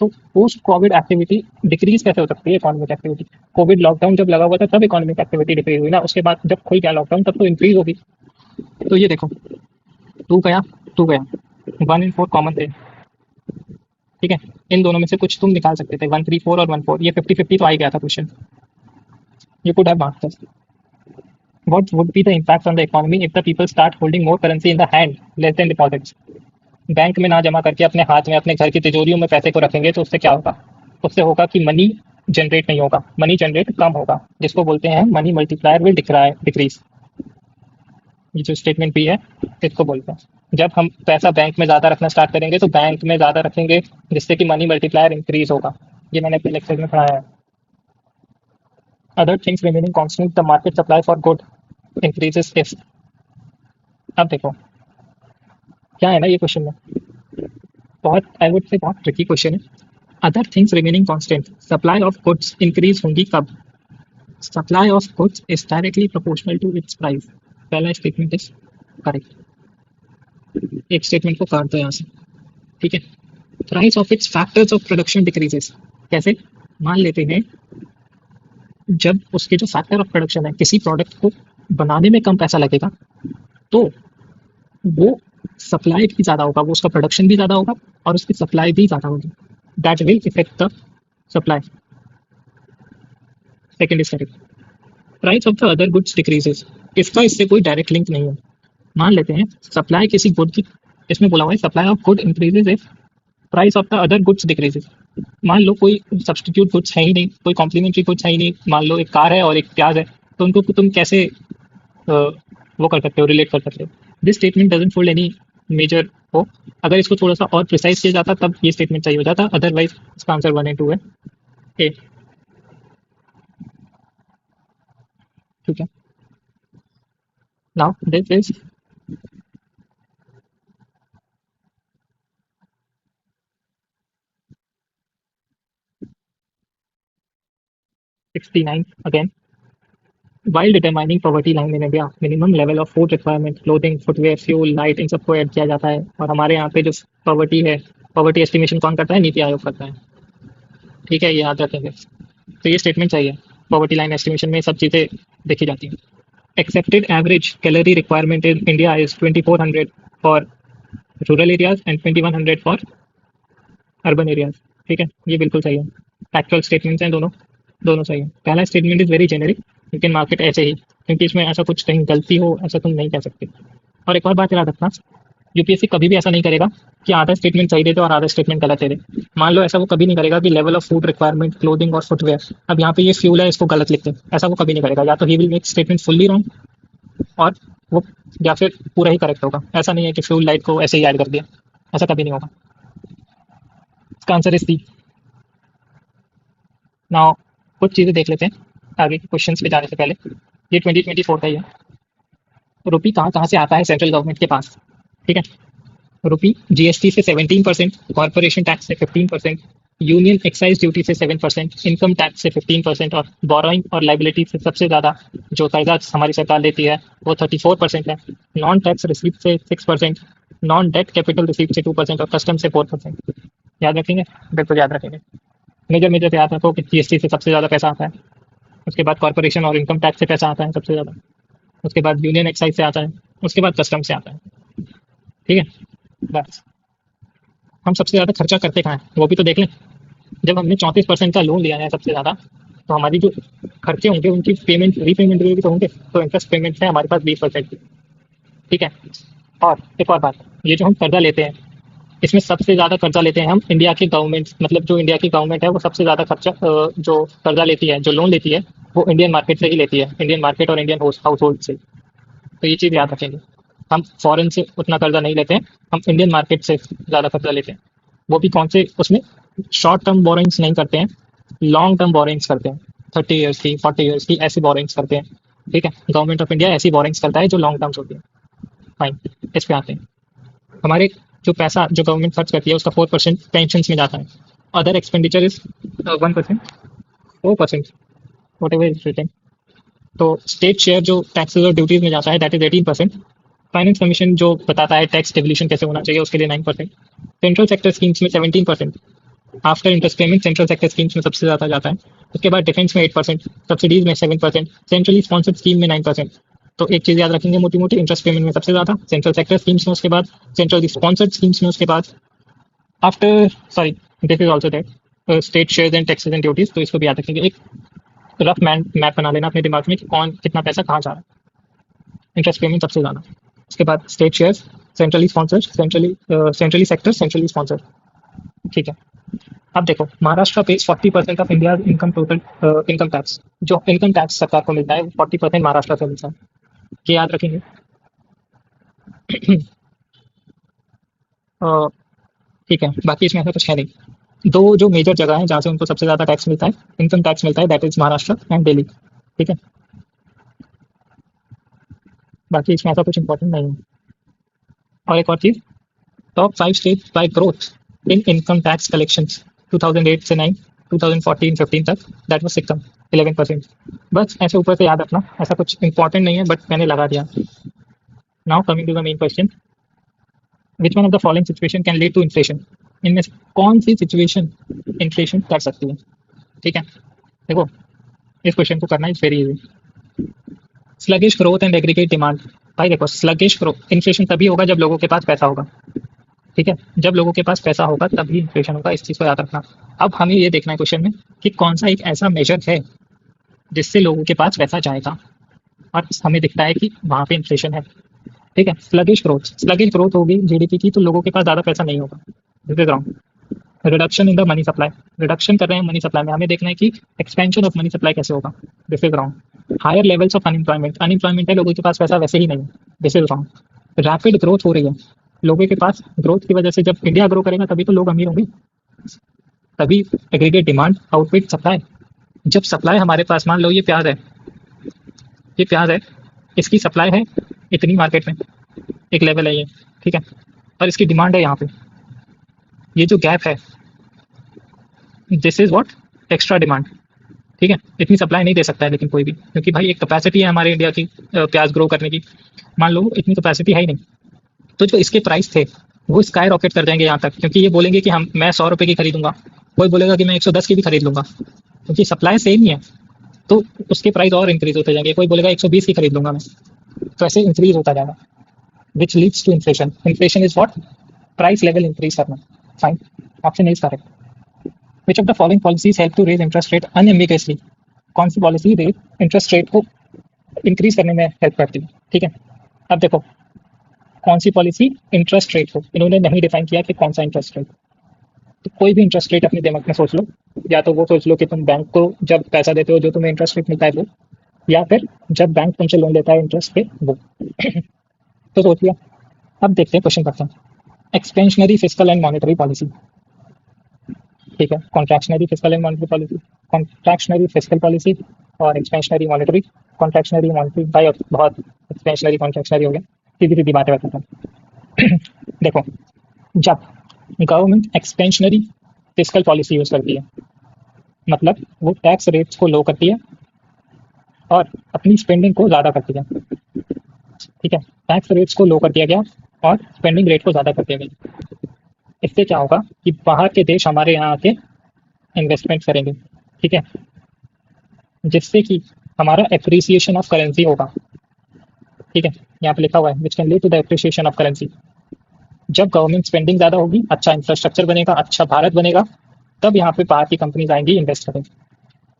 तो पोस्ट कोविड एक्टिविटी डिक्रीज कैसे हो सकती है इकोनॉमिक एक्टिविटी? कोविड लॉकडाउन जब लगा हुआ था तब इकोनॉमिक एक्टिविटी डिक्रीज हुई ना, उसके बाद जब खुल गया लॉकडाउन तब तो इंक्रीज होगी। तो ये देखो, टू गया, टू गया, 1 इन 4 कॉमन थे, ठीक है। इन दोनों में से कुछ तुम निकाल सकते थे, 134 और 14, ये 50-50 तो आ ही गया था question, you could have marked this. What would be the impact on the economy if the people start holding more currency in the hand less than deposits? Bank में ना जमा करके अपने हाथ में, अपने घर की तिजोरियों में पैसे को रखेंगे तो उससे क्या होगा? उससे होगा कि मनी जनरेट नहीं होगा, मनी जनरेट कम होगा, जिसको बोलते हैं मनी मल्टीप्लायर विल डिक्रीज। ये जो स्टेटमेंट भी है इसको बोलते हैं जब हम पैसा बैंक में ज़्यादा रखना स्टार्ट करेंगे तो बैंक में ज़्यादा रखेंगे जिससे कि मनी मल्टीप्लायर इंक्रीज होगा। ये मैंने अपने लेक्चर में पढ़ाया है। Other things remaining constant the market supply for good increases if. अब देखो क्या है ना ये क्वेश्चन में, बहुत आई वुड से बहुत ट्रिकी क्वेश्चन है। Other things remaining constant, supply of goods increase होंगी कब? Supply of goods is directly proportional to its price. पहला स्टेटमेंट इज करेक्ट, एक स्टेटमेंट को काट दो यहाँ से, ठीक है। Price of its factors of production decreases, कैसे? मान लेते हैं जब उसके जो फैक्टर ऑफ प्रोडक्शन है, किसी प्रोडक्ट को बनाने में कम पैसा लगेगा तो वो सप्लाई भी ज़्यादा होगा, वो उसका प्रोडक्शन भी ज़्यादा होगा और उसकी सप्लाई भी ज़्यादा होगी, that will effect the supply. Second is correct. Price of the other goods decreases, इसका इससे कोई डायरेक्ट लिंक नहीं है। मान लेते हैं सप्लाई किसी गुड की, इसमें बोला हुआ है supply of good increases if price of the other goods decreases. मान लो कोई सब्सटीट्यूट गुड्स है ही नहीं, कोई कॉम्प्लीमेंट्री गुड्स है ही नहीं, मान लो एक कार है और एक प्याज है, तो उनको तुम कैसे वो कर सकते हो, रिलेट कर सकते हो? This statement doesn't hold any measure हो। अगर इसको थोड़ा सा और प्रिसाइज किया जाता तब ये स्टेटमेंट चाहिए हो जाता, अदरवाइज इसका आंसर 1 एंड 2 है ए, ठीक है। Now this is 69 again. While determining poverty line in India, minimum level of food requirement, clothing, footwear, fuel, light, इन सबको ऐड किया जाता है। और हमारे यहाँ पे जो पॉवर्टी है, पॉवर्टी एस्टिमेशन कौन करता है? नीति आयोग करता है, ठीक है, ये याद रखेंगे। तो ये स्टेटमेंट चाहिए, पॉवर्टी लाइन एस्टिमेशन में सब चीज़ें देखी जाती हैं। Accepted average calorie requirement in India is 2400 for rural areas and 2100 for urban areas, ठीक है, ये बिल्कुल सही है। फैक्चुअल स्टेटमेंट्स हैं दोनों, दोनों सही है। पहला statement is very generic, you can mark it ऐसे ही, क्योंकि इसमें ऐसा कुछ कहीं गलती हो ऐसा तुम नहीं कह सकते। और एक और बात याद रखना, यूपीएससी कभी भी ऐसा नहीं करेगा कि आधा स्टेटमेंट सही दे दे और आधा स्टेटमेंट गलत दे दे। मान लो ऐसा वो कभी नहीं करेगा कि level of food requirement, clothing और फुटवेयर, अब यहाँ पे ये फ्यूल है इसको गलत लिख दे, ऐसा वो कभी नहीं करेगा। या तो he will make statement fully wrong और वो, या फिर पूरा ही करेक्ट होगा। ऐसा नहीं है कि फ्यूल लाइट को ऐसे ही ऐड कर दिया, ऐसा कभी नहीं होगा। इसका आंसर इज सी। नाउ कुछ चीज़ें देख लेते हैं आगे के क्वेश्चंस पे जाने से पहले। ये 2024 का ही है। रुपी कहाँ कहाँ से आता है सेंट्रल गवर्नमेंट के पास, ठीक है। रुपी जीएसटी से 17%, कॉर्पोरेशन टैक्स से 15%, यूनियन एक्साइज ड्यूटी से 7%, इनकम टैक्स से 15% और बोरोइंग और लाइबिलिटी से सबसे ज़्यादा जो कर्जा हमारी सरकार लेती है वो 34% है। नॉन टैक्स रिसीप्ट से 6%, नॉन डेट कैपिटल रिसीप्ट से 2% और कस्टम से 4%। याद रखेंगे, बिल्कुल याद रखेंगे। मेजर मेजर से याद रखो कि जीएसटी से सबसे ज़्यादा पैसा आता है, उसके बाद कॉर्पोरेशन और इनकम टैक्स से पैसा आता है सबसे ज़्यादा, उसके बाद यूनियन एक्साइज से आता है, उसके बाद कस्टम से आता है, ठीक है। बस हम सबसे ज़्यादा खर्चा करते कहाँ हैं वो भी तो देख लें। जब हमने 34% का लोन लिया है सबसे ज़्यादा, तो हमारी जो खर्चे होंगे उनकी पेमेंट रीपेमेंट भी तो होंगे, तो इंटरेस्ट पेमेंट है हमारे पास 20%, ठीक है। और एक और बात, ये जो हम कर्जा लेते हैं इसमें सबसे ज़्यादा कर्जा लेते हैं हम इंडिया की गवर्नमेंट, मतलब जो इंडिया की गवर्नमेंट है वो सबसे ज़्यादा खर्चा जो कर्जा लेती है, जो लोन लेती है वो इंडियन मार्केट से ही लेती है, इंडियन मार्केट और इंडियन हाउस होल्ड से। तो ये चीज़ याद रखेंगे, हम फॉरेन से उतना कर्जा नहीं लेते हैं, हम इंडियन मार्केट से ज़्यादा कर्जा लेते हैं। वो भी कौन से, उसमें शॉर्ट टर्म बोरिंग्स नहीं करते हैं, लॉन्ग टर्म बोरिंग्स करते हैं, 30 ईयर्स की 40 ईयर्स की ऐसी बोरिंग्स करते हैं, ठीक है। गवर्नमेंट ऑफ इंडिया ऐसी बोरिंग्स करता है जो लॉन्ग टर्म्स होती है। फाइन, इस पे आते हैं। हमारे जो पैसा जो गवर्नमेंट खर्च करती है उसका 4% पेंशन में जाता है। Other expenditure is 1%, 4%, whatever is written. तो स्टेट शेयर जो टैक्सेस और ड्यूटीज में जाता है दैट इज 18%। फाइनेंस कमीशन जो बताता है टैक्स डिवल्यूशन कैसे होना चाहिए उसके लिए 9%। सेंट्रल सेक्टर स्कीम्स में 17%। After interest payment central sector schemes में सबसे ज़्यादा जाता है। उसके बाद डिफेंस में 8%, सब्सिडीज में 7%, सेंट्रली स्पॉन्सर्ड स्कीम में 9%। तो एक चीज़ याद रखेंगे मोटी मोटी, इंटरेस्ट पेमेंट में सबसे ज़्यादा, सेंट्रल सेक्टर स्कीम्स में उसके बाद, सेंट्रली स्पॉन्सर्ड स्कीम्स में उसके बाद, after sorry this is also that state shares and taxes and duties. तो इसको भी याद रखेंगे, एक रफ मैप बना लेना अपने दिमाग में कि कौन कितना पैसा कहाँ जा रहा है। इंटरेस्ट पेमेंट सबसे ज़्यादा, उसके बाद state shares, centrally sponsored, centrally sector, centrally sponsored, ठीक है। अब देखो Maharashtra page 40% of India income total income tax, जो इनकम टैक्स सरकार को मिलता है वो 40% महाराष्ट्र से मिलता है, ये याद रखेंगे। अ, ठीक है, बाकी इसमें ऐसा कुछ है नहीं। दो जो मेजर जगह है जहाँ से उनको सबसे ज़्यादा टैक्स मिलता है, इनकम टैक्स मिलता है, that is Maharashtra and Delhi, ठीक है। बाकी इसमें ऐसा कुछ इंपॉर्टेंट नहीं है। और एक और चीज़, top 5 state by growth in income tax collections 2008 से 9, 2014-15 तक, दैट वाज सिक्किम 11%। बस ऐसे ऊपर से याद रखना, ऐसा कुछ इंपॉर्टेंट नहीं है बट मैंने लगा दिया। Now coming to the main question, which one of the following situation can lead to inflation. इनमें से कौन सी सिचुएशन इन्फ्लेशन कर सकती है, ठीक है। देखो इस क्वेश्चन को करना is very easy. Sluggish growth and aggregate demand. भाई देखो स्लगिश ग्रोथ, इन्फ्लेशन तभी होगा जब लोगों के पास पैसा होगा, ठीक है। जब लोगों के पास पैसा होगा तभी इन्फ्लेशन होगा, इस चीज़ को याद रखना। अब हमें ये देखना है क्वेश्चन में कि कौन सा एक ऐसा मेजर है जिससे लोगों के पास पैसा जाएगा और हमें दिखता है कि वहाँ पे इन्फ्लेशन है, ठीक है। स्लगिश ग्रोथ होगी जीडीपी की तो लोगों के पास ज़्यादा पैसा नहीं होगा, this is wrong. Reduction in the money supply, reduction कर रहे हैं मनी सप्लाई में, हमें देखना है कि एक्सपेंशन ऑफ मनी सप्लाई कैसे होगा, this is wrong. Higher levels of unemployment, unemployment है लोगों के पास पैसा वैसे ही नहीं है, this is wrong. Rapid growth हो रही है लोगों के पास, ग्रोथ की वजह से जब इंडिया ग्रो करेगा तभी तो लोग अमीर होंगे, तभी एग्रीगेट डिमांड आउटविट सप्लाई। जब सप्लाई हमारे पास, मान लो ये प्याज है, ये प्याज है, इसकी सप्लाई है इतनी मार्केट में, एक लेवल है ये, ठीक है, और इसकी डिमांड है यहाँ पे, ये जो गैप है this is what, extra demand, ठीक है। इतनी सप्लाई नहीं दे सकता है लेकिन कोई भी, क्योंकि भाई एक कैपेसिटी है हमारे इंडिया की प्याज ग्रो करने की, मान लो इतनी कैपेसिटी है ही नहीं, तो जो इसके प्राइस थे वो स्काई रॉकेट कर जाएंगे यहाँ तक, क्योंकि ये बोलेंगे कि हम मैं 100 रुपये की खरीदूंगा, कोई बोलेगा कि मैं 110 की भी खरीद लूंगा, क्योंकि सप्लाई सेम ही है, तो उसके प्राइस और इंक्रीज होते जाएंगे, कोई बोलेगा 120 की खरीद लूंगा मैं, तो ऐसे इंक्रीज होता जाएगा, which leads to inflation. Inflation is what, price level increase करना। Fine, option is correct. Which of the following policies help to raise interest rate unambiguously. कौन सी पॉलिसी रेट इंटरेस्ट रेट को इंक्रीज करने में help करती है, ठीक है। अब देखो कौन सी पॉलिसी इंटरेस्ट रेट को, इन्होंने नहीं डिफाइन किया कि कौन सा इंटरेस्ट रेट, तो कोई भी इंटरेस्ट रेट अपने दिमाग में सोच लो, या तो वो सोच लो कि तुम बैंक को जब पैसा देते हो जो तुम्हें इंटरेस्ट रेट मिलता है वो, या फिर जब बैंक तुमसे लोन लेता है इंटरेस्ट पे वो। तो सोच लिया। अब देखते हैं क्वेश्चन करते हैं। Expansionary physical and monetary policy, ठीक है, contractionary fiscal and monetary policy, contractionary fiscal policy और एक्सपेंशनरी मॉनेटरी। कॉन्ट्रैक्शनरी मॉनेटरी भाई बहुत एक्सपेंशनरी कॉन्ट्रैक्शनरी हो गया, सीधी सीधी बातें बताता हूँ। देखो, जब government expansionary fiscal policy use करती है, मतलब वो टैक्स रेट्स को लो करती है और अपनी स्पेंडिंग को ज़्यादा करती है। ठीक है, टैक्स रेट्स को लो कर दिया गया और स्पेंडिंग रेट को ज़्यादा कर दिया गया। इससे क्या होगा कि बाहर के देश हमारे यहाँ आके इन्वेस्टमेंट करेंगे। ठीक है, जिससे कि हमारा एप्रिसिएशन ऑफ करेंसी होगा। ठीक है, यहाँ पे लिखा हुआ है which can lead to the appreciation of currency. जब गवर्नमेंट स्पेंडिंग ज़्यादा होगी, अच्छा इंफ्रास्ट्रक्चर बनेगा, अच्छा भारत बनेगा, तब यहाँ पे बाहर की कंपनीज आएंगी इन्वेस्ट करेंगे।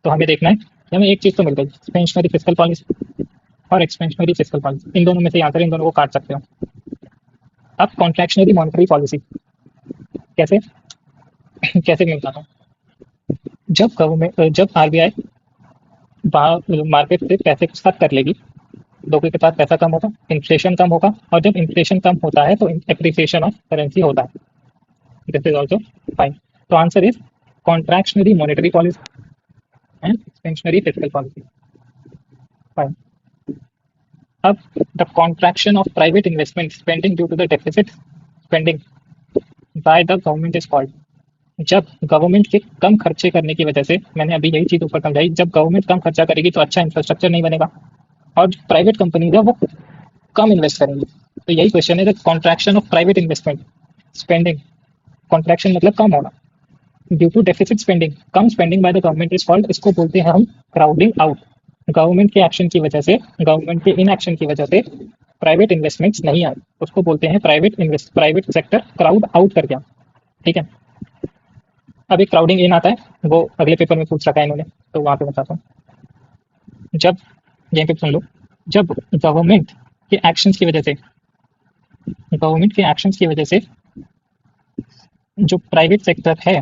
तो हमें देखना है कि हमें एक चीज़ तो मिल गई, एक्सपेंशनरी फिस्कल पॉलिसी और एक्सपेंशनरी फिस्कल पॉलिसी। इन दोनों में से यहाँ पर इन दोनों को काट सकते हो। अब कॉन्ट्रैक्शनरी मॉनेटरी पॉलिसी कैसे कैसे मैं बताता हूँ। जब आरबीआई मार्केट से पैसे को साथ कर लेगी, लोगों के पास पैसा कम होगा, इन्फ्लेशन कम होगा, और जब इन्फ्लेशन कम होता है तो एप्रिसिएशन ऑफ करेंसी होता है। This is also fine. तो answer is contractionary monetary policy and expansionary fiscal policy. Fine. अब the contraction of private investment spending due to the deficit spending by the government is called. जब government के कम खर्चे करने की वजह से, मैंने अभी यही चीज ऊपर समझाई, जब गवर्नमेंट कम खर्चा करेगी तो अच्छा इंफ्रास्ट्रक्चर नहीं बनेगा और प्राइवेट कंपनीज है वो कम इन्वेस्ट करेंगी। तो यही क्वेश्चन है, the contraction of private investment spending, contraction मतलब कम होना, ड्यू टू डेफिसिट स्पेंडिंग, कम spending by the government is called, इसको बोलते हैं हम क्राउडिंग आउट। गवर्नमेंट के एक्शन की वजह से, गवर्नमेंट के इन एक्शन की वजह से प्राइवेट इन्वेस्टमेंट्स नहीं आए, उसको बोलते हैं प्राइवेट सेक्टर क्राउड आउट कर गया। ठीक है, अब एक क्राउडिंग इन आता है, वो अगले पेपर में पूछ रखा है इन्होंने, तो वहां पे बताता हूँ। जब, यहीं पे सुन लो, जब गवर्नमेंट के एक्शंस की वजह से जो प्राइवेट सेक्टर है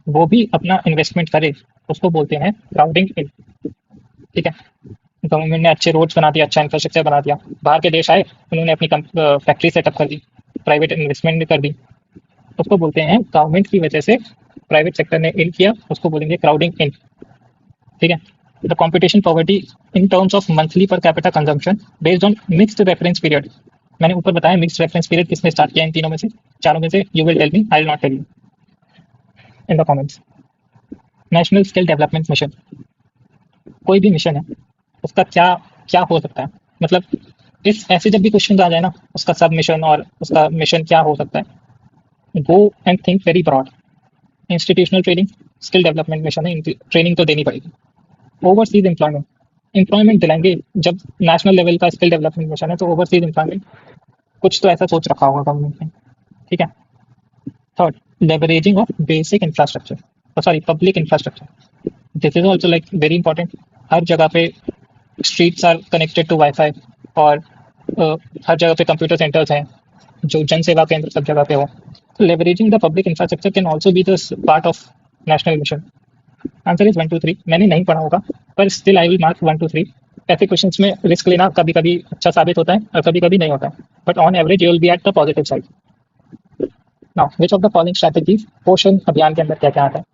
वो भी अपना इन्वेस्टमेंट करे, उसको बोलते हैं क्राउडिंग इन। ठीक है, गवर्नमेंट ने अच्छे रोड्स बना दिया, अच्छा इंफ्रास्ट्रक्चर बना दिया, बाहर के देश आए, उन्होंने अपनी फैक्ट्री सेटअप कर दी, प्राइवेट इन्वेस्टमेंट ने कर दी, उसको बोलते हैं गवर्नमेंट की वजह से प्राइवेट सेक्टर ने इन किया, उसको बोलेंगे क्राउडिंग इन। ठीक है, the competition poverty in terms of monthly per capita consumption based on mixed reference period. मैंने ऊपर बताया मिक्स्ड रेफरेंस पीरियड किसने स्टार्ट किया, इन तीनों में से, चारों में से। You will tell me, I will not tell you in the comments. National skill development mission, कोई भी मिशन है उसका क्या क्या हो सकता है, मतलब इस ऐसे जब भी क्वेश्चन आ जाए ना, उसका सब मिशन और उसका मिशन क्या हो सकता है, go and think very broad. Institutional training, skill development mission है, ट्रेनिंग तो देनी पड़ेगी। ओवरसीज एम्प्लॉयमेंट, एम्प्लॉयमेंट दिलाएंगे, जब नेशनल लेवल का स्किल डेवलपमेंट मिशन है तो ओवरसीज एम्प्लॉयमेंट कुछ तो ऐसा सोच रखा होगा गवर्नमेंट ने। ठीक है, third, leveraging of basic infrastructure, sorry public infrastructure, this is also like very important. हर जगह पे streets are connected to wifi और हर जगह पे कंप्यूटर सेंटर्स हैं, जो जन सेवा केंद्र सब जगह पे हो। Leveraging the public infrastructure can also be the part of national mission. Answer is 1 2 3। मैंने नहीं पढ़ा होगा पर स्टिल आई विल मार्क 1 2 3। ऐसे क्वेश्चंस में रिस्क लेना कभी कभी अच्छा साबित होता है और कभी कभी नहीं होता है, but on average you will be at the positive side. Now which of the following strategies पोषण अभियान के अंदर क्या क्या आता है।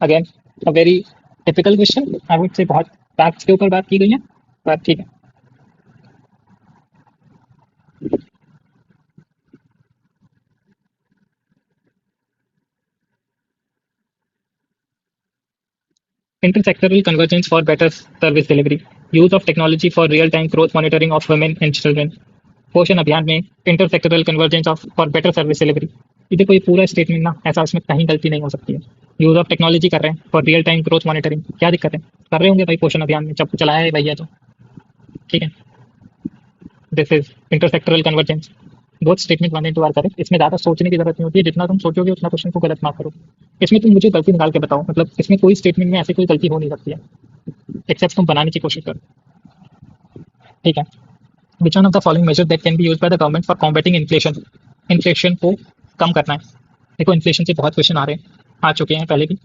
Again a very typical question, I would say बहुत फैक्ट्स के ऊपर बात की गई है, पर ठीक है। Intersectoral convergence for better service delivery. Use of technology for real-time growth monitoring of women and children. Poshan Abhiyan में intersectoral convergence of for better service delivery. ये देखो, ये पूरा स्टेटमेंट ना ऐसा, इसमें कहीं गलती नहीं हो सकती है। यूज ऑफ टेक्नोलॉजी कर रहे हैं for real time growth monitoring, क्या दिक्कत है, कर रहे होंगे भाई पोषण अभियान में, जब चलाया है भैया तो। ठीक है, this is intersectoral convergence. Both statement 1 and 2 are correct. इसमें ज़्यादा सोचने की जरूरत नहीं होती है, जितना तुम सोचोगे उतना क्वेश्चन को गलत मार्क करोगे। इसमें तुम मुझे गलती निकाल के बताओ, मतलब इसमें कोई स्टेटमेंट में ऐसी कोई गलती हो नहीं सकती है, एक्सेप्ट तुम बनाने की कोशिश करो। ठीक है, which one of the following measure that can be use by the government for combating inflation. Inflation को कम करना है। देखो, इन्फ्लेशन से बहुत क्वेश्चन आ रहे हैं, आ चुके हैं पहले भी,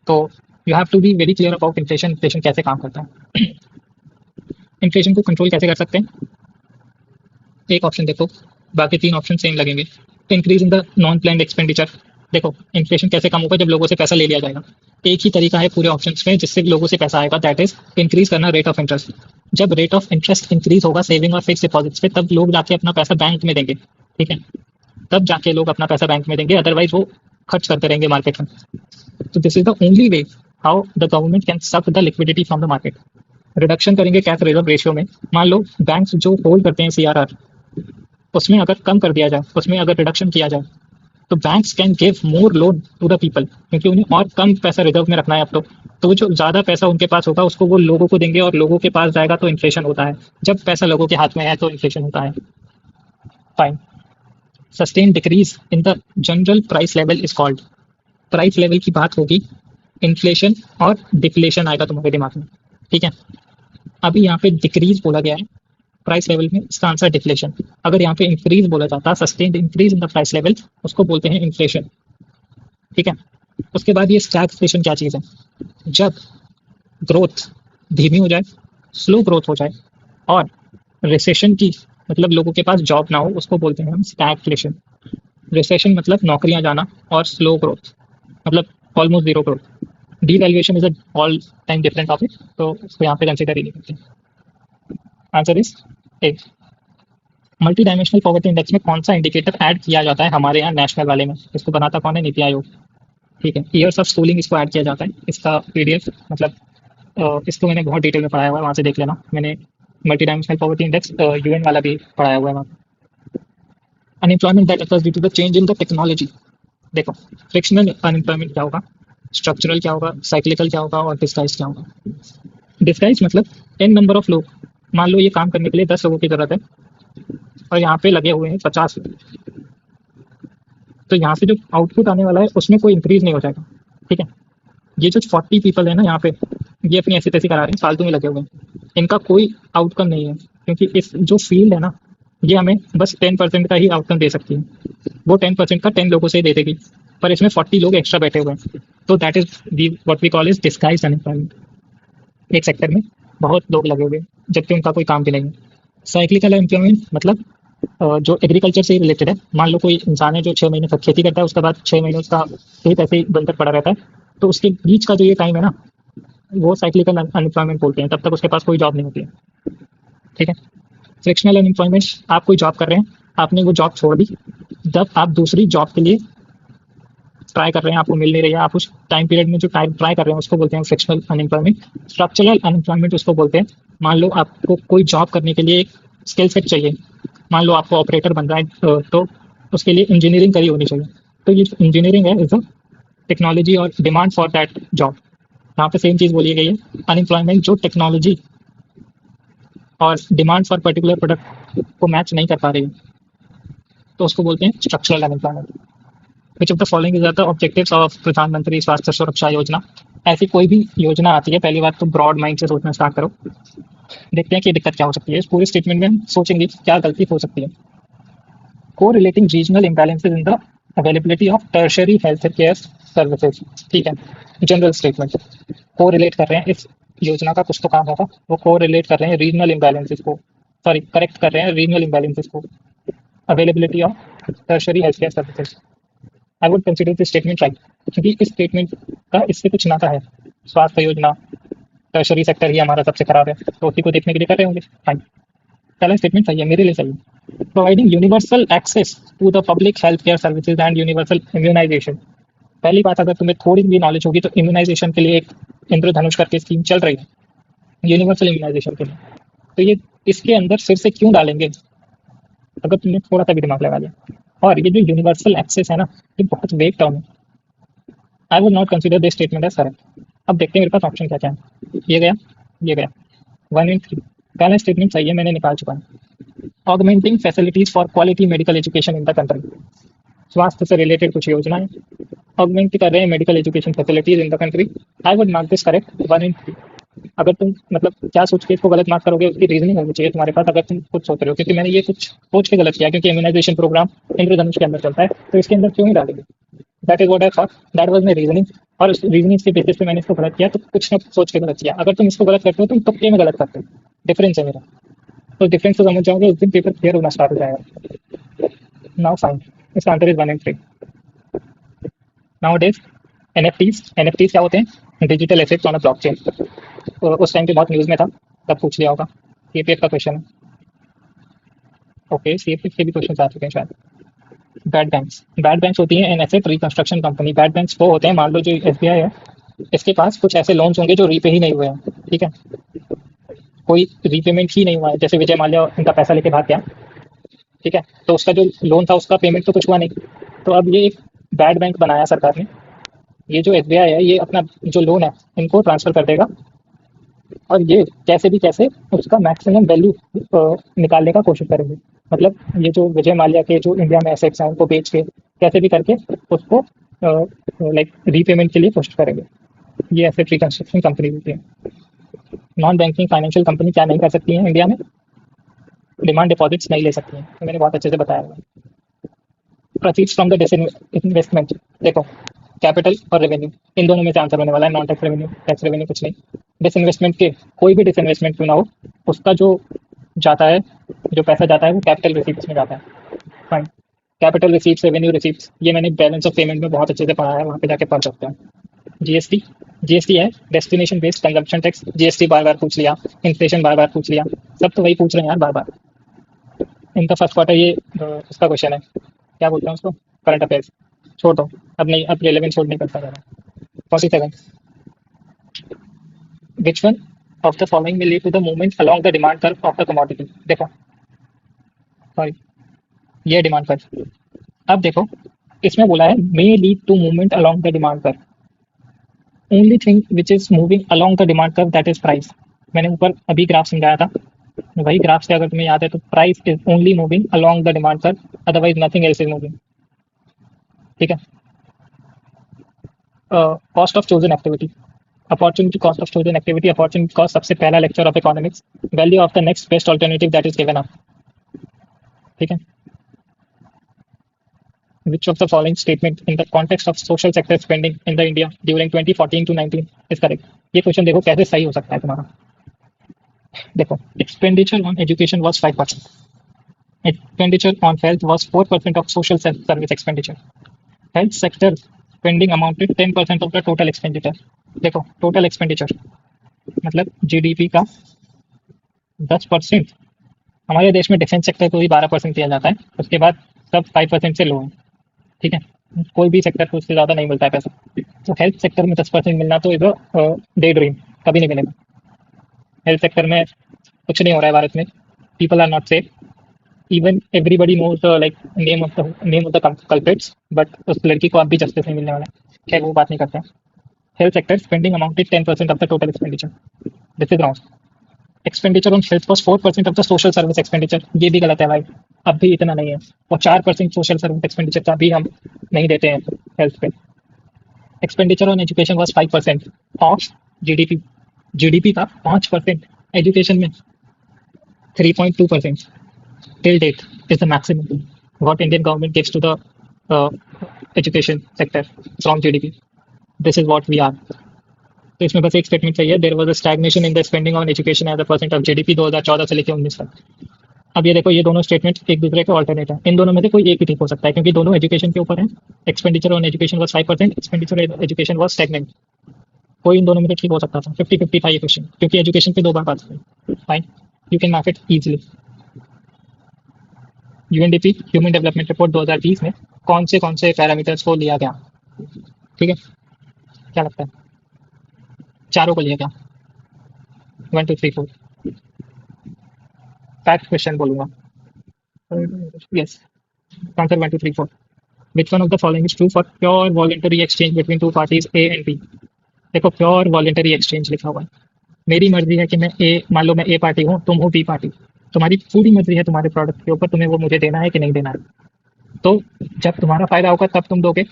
तो you have to be very clear about inflation. Inflation कैसे काम करता है, इन्फ्लेशन को कंट्रोल कैसे कर सकते हैं। एक ऑप्शन देखो, बाकी तीन ऑप्शन सेम लगेंगे। Increase in the non planned expenditure, देखो इन्फ्लेशन कैसे कम होगा, जब लोगों से पैसा ले लिया जाएगा। एक ही तरीका है पूरे ऑप्शंस में जिससे लोगों से पैसा आएगा, दैट इज इंक्रीज करना रेट ऑफ इंटरेस्ट। जब रेट ऑफ इंटरेस्ट इंक्रीज होगा सेविंग और फिक्स डिपॉजिट्स पे, तब लोग जाके अपना पैसा बैंक में देंगे, ठीक है। तब जाके लोग अपना पैसा बैंक में देंगे, अदरवाइज वो खर्च करते रहेंगे मार्केट में। तो this is the only way how the government can suck the liquidity from the market. Reduction करेंगे कैश रिजर्व रेशियो में। मान लो बैंक्स जो होल्ड करते हैं सीआरआर, उसमें अगर कम कर दिया जाए, उसमें अगर रिडक्शन किया जाए, तो banks can give more loan to the people, क्योंकि उन्हें और कम पैसा रिजर्व में रखना है अब तो वो जो ज्यादा पैसा उनके पास होगा उसको वो लोगों को देंगे, और लोगों के पास जाएगा तो इन्फ्लेशन होता है। जब पैसा लोगों के हाथ में है तो इन्फ्लेशन होता है। Fine. Sustain decrease in the general price level is called. Price level की बात होगी, इन्फ्लेशन और डिफ्लेशन आएगा तुम्हारे दिमाग में, ठीक है। अभी यहाँ पे डिक्रीज बोला गया है प्राइस लेवल में, इसका आंसर डिफ्लेशन। अगर यहाँ पे इंक्रीज बोला जाता, sustained increase in the price level, उसको बोलते हैं इन्फ्लेशन, ठीक है। उसके बाद ये स्टैगफ्लेशन क्या चीज़ है, जब ग्रोथ धीमी हो जाए, स्लो ग्रोथ हो जाए, और रिसेशन की मतलब लोगों के पास जॉब ना हो, उसको बोलते हैं हम स्टैगफ्लेशन। रिसेशन मतलब नौकरियां जाना, और स्लो ग्रोथ मतलब almost zero growth. Devaluation is a all time different topic, तो उसको यहाँ पे कंसिडर ही नहीं करते। Answer is a. Multi dimensional poverty index में कौन सा इंडिकेटर ऐड किया जाता है हमारे यहाँ नेशनल वाले में, इसको बनाता कौन है, नीति आयोग, ठीक है। ईयर्स ऑफ स्कूलिंग इसको ऐड किया जाता है, इसका पीडीएफ मतलब इसको मैंने बहुत डिटेल में पढ़ाया हुआ है, वहाँ से देख लेना। मैंने multi dimensional poverty index UN वाला भी पढ़ाया हुआ है वहाँ। Unemployment that occurs due to the change in the technology. देखो फ्रिक्शनल अनएम्प्लॉयमेंट क्या होगा, स्ट्रक्चरल क्या होगा, साइक्लिकल क्या होगा, और डिस्गाइज क्या होगा। डिस्गाइज मतलब एन नंबर ऑफ लोग, मान लो ये काम करने के लिए 10 लोगों की जरूरत है और यहाँ पे लगे हुए हैं 50, तो यहाँ से जो आउटपुट आने वाला है उसमें कोई इंक्रीज नहीं हो जाएगा, ठीक है। ये जो 40 पीपल है ना यहाँ पे, ये अपनी ऐसी तैसी करा रहे हैं, फालतू में लगे हुए हैं, इनका कोई आउटकम नहीं है, क्योंकि इस जो फील्ड है ना, ये हमें बस 10% का ही आउटकम दे सकती है। वो 10% का 10 लोगों से ही दे देगी, पर इसमें 40 लोग एक्स्ट्रा बैठे हुए हैं, तो that is what we call is disguise unemployment. एक सेक्टर में बहुत लोग लगे हुए हैं जबकि उनका कोई काम भी नहीं है। साइक्लिकल एम्प्लॉयमेंट मतलब जो एग्रीकल्चर से रिलेटेड है। मान लो कोई इंसान है जो 6 महीने तक खेती करता है, उसके बाद 6 महीने उसका खेत ऐसे ही बंजर पड़ा रहता है, तो उसके बीच का जो ये टाइम है ना, वो साइक्लिकल अनएम्प्लॉयमेंट बोलते हैं, तब तक उसके पास कोई जॉब नहीं होती है, ठीक है। फ्रिक्शनल अनएम्प्लॉयमेंट, आप कोई जॉब कर रहे हैं, आपने वो जॉब छोड़ दी, जब आप दूसरी जॉब के लिए ट्राई कर रहे हैं, आपको मिल नहीं रही है, आप उस टाइम पीरियड में जो टाइम ट्राई कर रहे हैं उसको बोलते हैं फ्रिक्शनल अनएम्प्लॉयमेंट। स्ट्रक्चरल अनएम्प्लॉयमेंट उसको बोलते हैं, मान लो आपको कोई जॉब करने के लिए एक स्किल सेट चाहिए, मान लो आपको ऑपरेटर बन रहा है, तो उसके लिए इंजीनियरिंग करी होनी चाहिए, तो ये इंजीनियरिंग है इज द टेक्नोलॉजी और डिमांड फॉर दैट जॉब। यहाँ पे सेम चीज़ बोली गई है, अनएम्प्लॉयमेंट जो टेक्नोलॉजी और डिमांड फॉर पर्टिकुलर प्रोडक्ट को मैच नहीं कर पा रही है, तो उसको बोलते हैं structural unemployment. Which of the following is the objectives of प्रधानमंत्री स्वास्थ्य सुरक्षा योजना। ऐसी कोई भी योजना आती है, पहली बात तो ब्रॉड माइंड से सोचना स्टार्ट करो, देखते हैं कि दिक्कत क्या हो सकती है। इस पूरे स्टेटमेंट में हम सोचेंगे क्या गलती हो सकती है। Correlating regional imbalances in the availability of tertiary health care services, ठीक है। जनरल स्टेटमेंट, कोरिलेट कर रहे हैं, इस योजना का कुछ तो काम होगा, वो कोरिलेट कर रहे हैं रीजनल इम्बैलेंसेज को, सॉरी करेक्ट कर रहे हैं रीजनल इम्बैलेंसेज को, availability of tertiary health care services. I would consider this statement right, क्योंकि इस स्टेटमेंट का इससे कुछ नाता है। स्वास्थ्य योजना, टर्शरी सेक्टर ही हमारा सबसे खराब है, तो उसी को देखने के लिए कर रहे होंगे, फाइन। पहला स्टेटमेंट सही है, मेरे लिए सही है। Providing universal access to the public health care services and universal immunisation. पहली बात, अगर तुम्हें थोड़ी भी नॉलेज होगी तो इम्यूनाइजेशन के लिए एक इंद्रधनुष करके स्कीम चल रही है, यूनिवर्सल इम्यूनाइजेशन के लिए, तो ये इसके अंदर फिर से क्यों डालेंगे, अगर तुमने थोड़ा सा भी दिमाग लगा लिया। और ये जो यूनिवर्सल एक्सेस है ना, ये बहुत वेग टर्म है। I would not consider this statement as correct. अब देखते हैं मेरे पास ऑप्शन क्या क्या है, ये गया, ये गया, 1 and 3। पहला स्टेटमेंट सही है, मैंने निकाल चुका है। Augmenting facilities for quality medical education in the country, स्वास्थ्य से रिलेटेड कुछ योजनाएं ऑगमेंट कर रहे हैं medical education facilities in the country. I would mark this correct 1 and 3। अगर तुम मतलब क्या सोच के इसको गलत मार्क करोगे, उसकी रीजनिंग होनी चाहिए तुम्हारे पास, अगर तुम कुछ सोच रहे हो, क्योंकि मैंने ये कुछ सोच के गलत किया, क्योंकि इम्यूनाइजेशन प्रोग्राम इंद्रधनुष के अंदर चलता है, तो इसके अंदर क्यों नहीं डालेंगे, that is what I thought, that was my reasoning. और उस रीजनिंग के बेसिस पे मैंने इसको गलत किया, तो कुछ ना सोच के गलत किया। अगर तुम इसको गलत करते हो, तुम तुक्के में गलत करते हो, डिफरेंस है मेरा, तो डिफरेंस को समझ जाओगे उस दिन पेपर क्लियर होना स्टार्ट हो जाएगा। नाउ फाइन, इसका answer is 1 and 3। Now days NFTs क्या होते हैं? Digital assets on a blockchain. तो उस टाइम पे बहुत न्यूज़ में था, तब पूछ लिया होगा। सीपीएफ का क्वेश्चन है। ओके, सीपीएफ के भी क्वेश्चन आ चुके हैं शायद। बैड बैंक्स होती हैं an asset reconstruction company. Bad banks वो होते हैं, मान लो जो एसबीआई है, इसके पास कुछ ऐसे लोन्स होंगे जो रीपे ही नहीं हुए हैं। ठीक है, कोई रीपेमेंट ही नहीं हुआ है, जैसे विजय माल्या उनका पैसा लेके भाग गया। ठीक है, तो उसका जो लोन था उसका पेमेंट तो कुछ हुआ नहीं। तो अब ये एक बैड बैंक बनाया सरकार ने। ये जो एसबीआई है, ये अपना जो लोन है इनको ट्रांसफर कर देगा, और ये कैसे भी कैसे उसका मैक्सिमम वैल्यू निकालने का कोशिश करेंगे। मतलब ये जो विजय माल्या के जो इंडिया में एसेट्स हैं उनको बेच के कैसे भी करके उसको लाइक रीपेमेंट के लिए कोशिश करेंगे। ये एसेट रिकंस्ट्रक्शन कंपनी होती है। नॉन बैंकिंग फाइनेंशियल कंपनी क्या नहीं कर सकती है इंडिया में? डिमांड डिपॉजिट्स नहीं ले सकती हैं, तो मैंने बहुत अच्छे से बताया हुआ है। प्रोसीड्स फ्रॉम द इन्वेस्टमेंट, देखो कैपिटल और रेवेन्यू, इन दोनों में से आंसर होने वाला है। Non tax revenue, tax revenue कुछ नहीं। डिसइन्वेस्टमेंट के, कोई भी डिसइन्वेस्टमेंट क्यों ना हो, उसका जो जाता है, जो पैसा जाता है वो कैपिटल रिसीप्ट्स में जाता है। Fine. Capital receipts, revenue receipts, ये मैंने बैलेंस ऑफ पेमेंट में बहुत अच्छे से पढ़ा है, वहाँ पे जाके पढ़ सकते हैं। जीएसटी, जीएसटी है destination based consumption tax. GST बार बार पूछ लिया, इन्फ्लेशन बार बार पूछ लिया, सब तो वही पूछ रहे हैं यार बार बार। इनका फर्स्ट क्वार्टर ये उसका क्वेश्चन है, क्या बोलते हैं उसको, करंट अफेयर्स। छोड़ दो, अब नहीं, अब रेलेवेंट छोड़ नहीं करता ज़्यादा। 47, विच one of the following will lead to the movement along the demand curve of the commodity। देखो, सॉरी, ये डिमांड कर्व। अब देखो, इसमें बोला है may lead to movement along the demand curve। Only thing which is moving along the demand curve that is price. मैंने ऊपर अभी ग्राफ समझाया था, वही ग्राफ से अगर तुम्हें याद है तो price is only moving along the demand curve, otherwise nothing else is moving. ठीक है। Cost of chosen activity, opportunity cost of chosen activity, opportunity cost सबसे पहला lecture of economics. Value of the next best alternative that is given up. ठीक है। Which of the following statement in the context of social sector spending in the India during 2014 to 19 is correct? ये question देखो कैसे सही हो सकता है तुम्हारा। देखो, expenditure on education was 5%, expenditure on health was 4% of social service expenditure, health sector spending amounted 10% of the total expenditure. देखो, टोटल एक्सपेंडिचर मतलब जीडीपी का 10%। हमारे देश में डिफेंस सेक्टर को भी 12% दिया जाता है, उसके बाद सब 5% से लो है। ठीक है, कोई भी सेक्टर को उससे ज़्यादा नहीं मिलता है पैसा। तो हेल्थ सेक्टर में 10% मिलना तो इज अ डे ड्रीम, कभी नहीं मिलेगा। हेल्थ सेक्टर में कुछ नहीं हो रहा है भारत में, people are not safe, even everybody knows like name of the culprits, but उस लड़की को अब भी जस्टिस नहीं मिलने वाला है। खैर वो बात नहीं करते हैं। Health sector spending amounted 10% of the total expenditure, this is wrong. Expenditure on health was 4% of the social service expenditure, ये भी गलत है भाई, अब भी इतना नहीं है। और 4% सोशल सर्विस एक्सपेंडिचर का भी हम नहीं देते हैं हेल्थ पे। Expenditure on education was 5% of GDP, GDP का 5% एजुकेशन में 3.2% till date is the maximum what Indian government gives to the uh, education sector from GDP. This is what we are. तो इसमें बस एक स्टेटमेंट चाहिए, there was a stagnation in the spending on education as a percent of GDP 2014 से लेकर 19 तक। अब ये देखो, ये दोनों स्टेटमेंट एक दूसरे के ऑल्टरनेट है, इन दोनों में से कोई एक ही ठीक हो सकता है क्योंकि दोनों एजुकेशन के ऊपर है। Expenditure on education was 5%, expenditure on education was stagnant. कोई इन दोनों में से ठीक हो सकता था। 50-50 था ये क्वेश्चन, क्योंकि एजुकेशन पे दो बार बात हुई। Fine, you can mark it easily. UNDP human development report 2020 में कौन से पैरामीटर्स को लिया गया? ठीक है, क्या लगता है? चारों को लिया गया, 1 2 3 4। फैक्ट क्वेश्चन बोलूंगा। Yes, answer 1 2 3 4। Which one of the following is true for pure voluntary exchange between two parties A and B? देखो, प्योर वॉलेंटरी एक्सचेंज लिखा हुआ है। मेरी मर्जी है कि मैं ए, मान लो मैं ए पार्टी हूँ, तुम हो बी पार्टी, तुम्हारी पूरी मर्जी है तुम्हारे प्रोडक्ट के ऊपर, तुम्हें वो मुझे देना है कि नहीं देना है। तो जब तुम्हारा फायदा होगा तब तुम दोगे,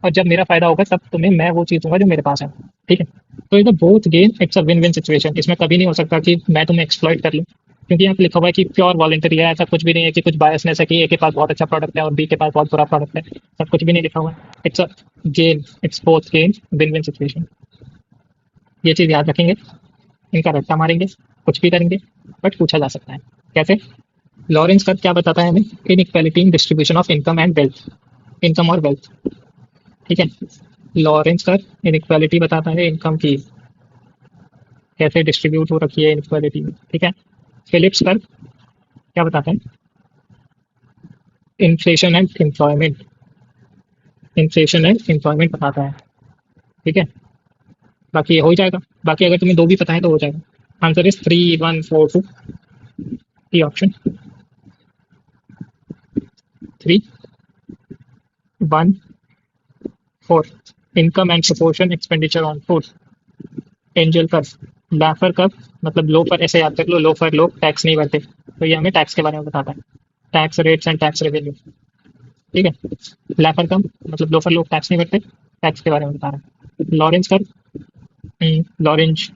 और जब मेरा फायदा होगा तब तुम्हें मैं वो चीज़ दूंगा जो मेरे पास है। ठीक है, तो इधर both gain, it's a win win situation. इसमें कभी नहीं हो सकता कि मैं तुम्हें एक्सप्लॉइट कर लूँ, क्योंकि यहाँ पे लिखा हुआ है कि प्योर वॉलेंटरी है। ऐसा कुछ भी नहीं है कि कुछ बायसनेस है कि ए के पास बहुत अच्छा प्रोडक्ट है और बी के पास बहुत बुरा प्रोडक्ट है, सब कुछ भी नहीं लिखा हुआ है। It's a gain, it's both gain, win win situation. ये चीज़ याद रखेंगे, इनका रट्टा मारेंगे, कुछ भी करेंगे, बट पूछा जा सकता है। कैसे? लॉरेंस कर्व क्या बताता है हमें? Inequality in distribution of income and wealth, income और वेल्थ। ठीक है, लॉरेंस कर्व इनइक्वालिटी बताता है इनकम की, कैसे डिस्ट्रीब्यूट हो रखी है इनइक्वालिटी, ठीक है। फिलिप्स कर्व क्या बताता है, inflation and employment, inflation and employment बताता है, ठीक है। बाकी ये हो ही जाएगा, बाकी अगर तुम्हें दो भी पता है तो हो जाएगा। Answer is 3 1 4 2, E option. 3 1 4, income and proportion expenditure on food. Engel curve, Laffer curve मतलब लो पर, ऐसे याद कर लो, लो पर लोग टैक्स नहीं भरते, तो ये हमें टैक्स के बारे में बताता है, tax rates and tax revenue, ठीक है। लैफर कर्व मतलब लो पर लोग टैक्स नहीं भरते, टैक्स के बारे में बता रहा है। लॉरेंस कर्व, लॉरेंज,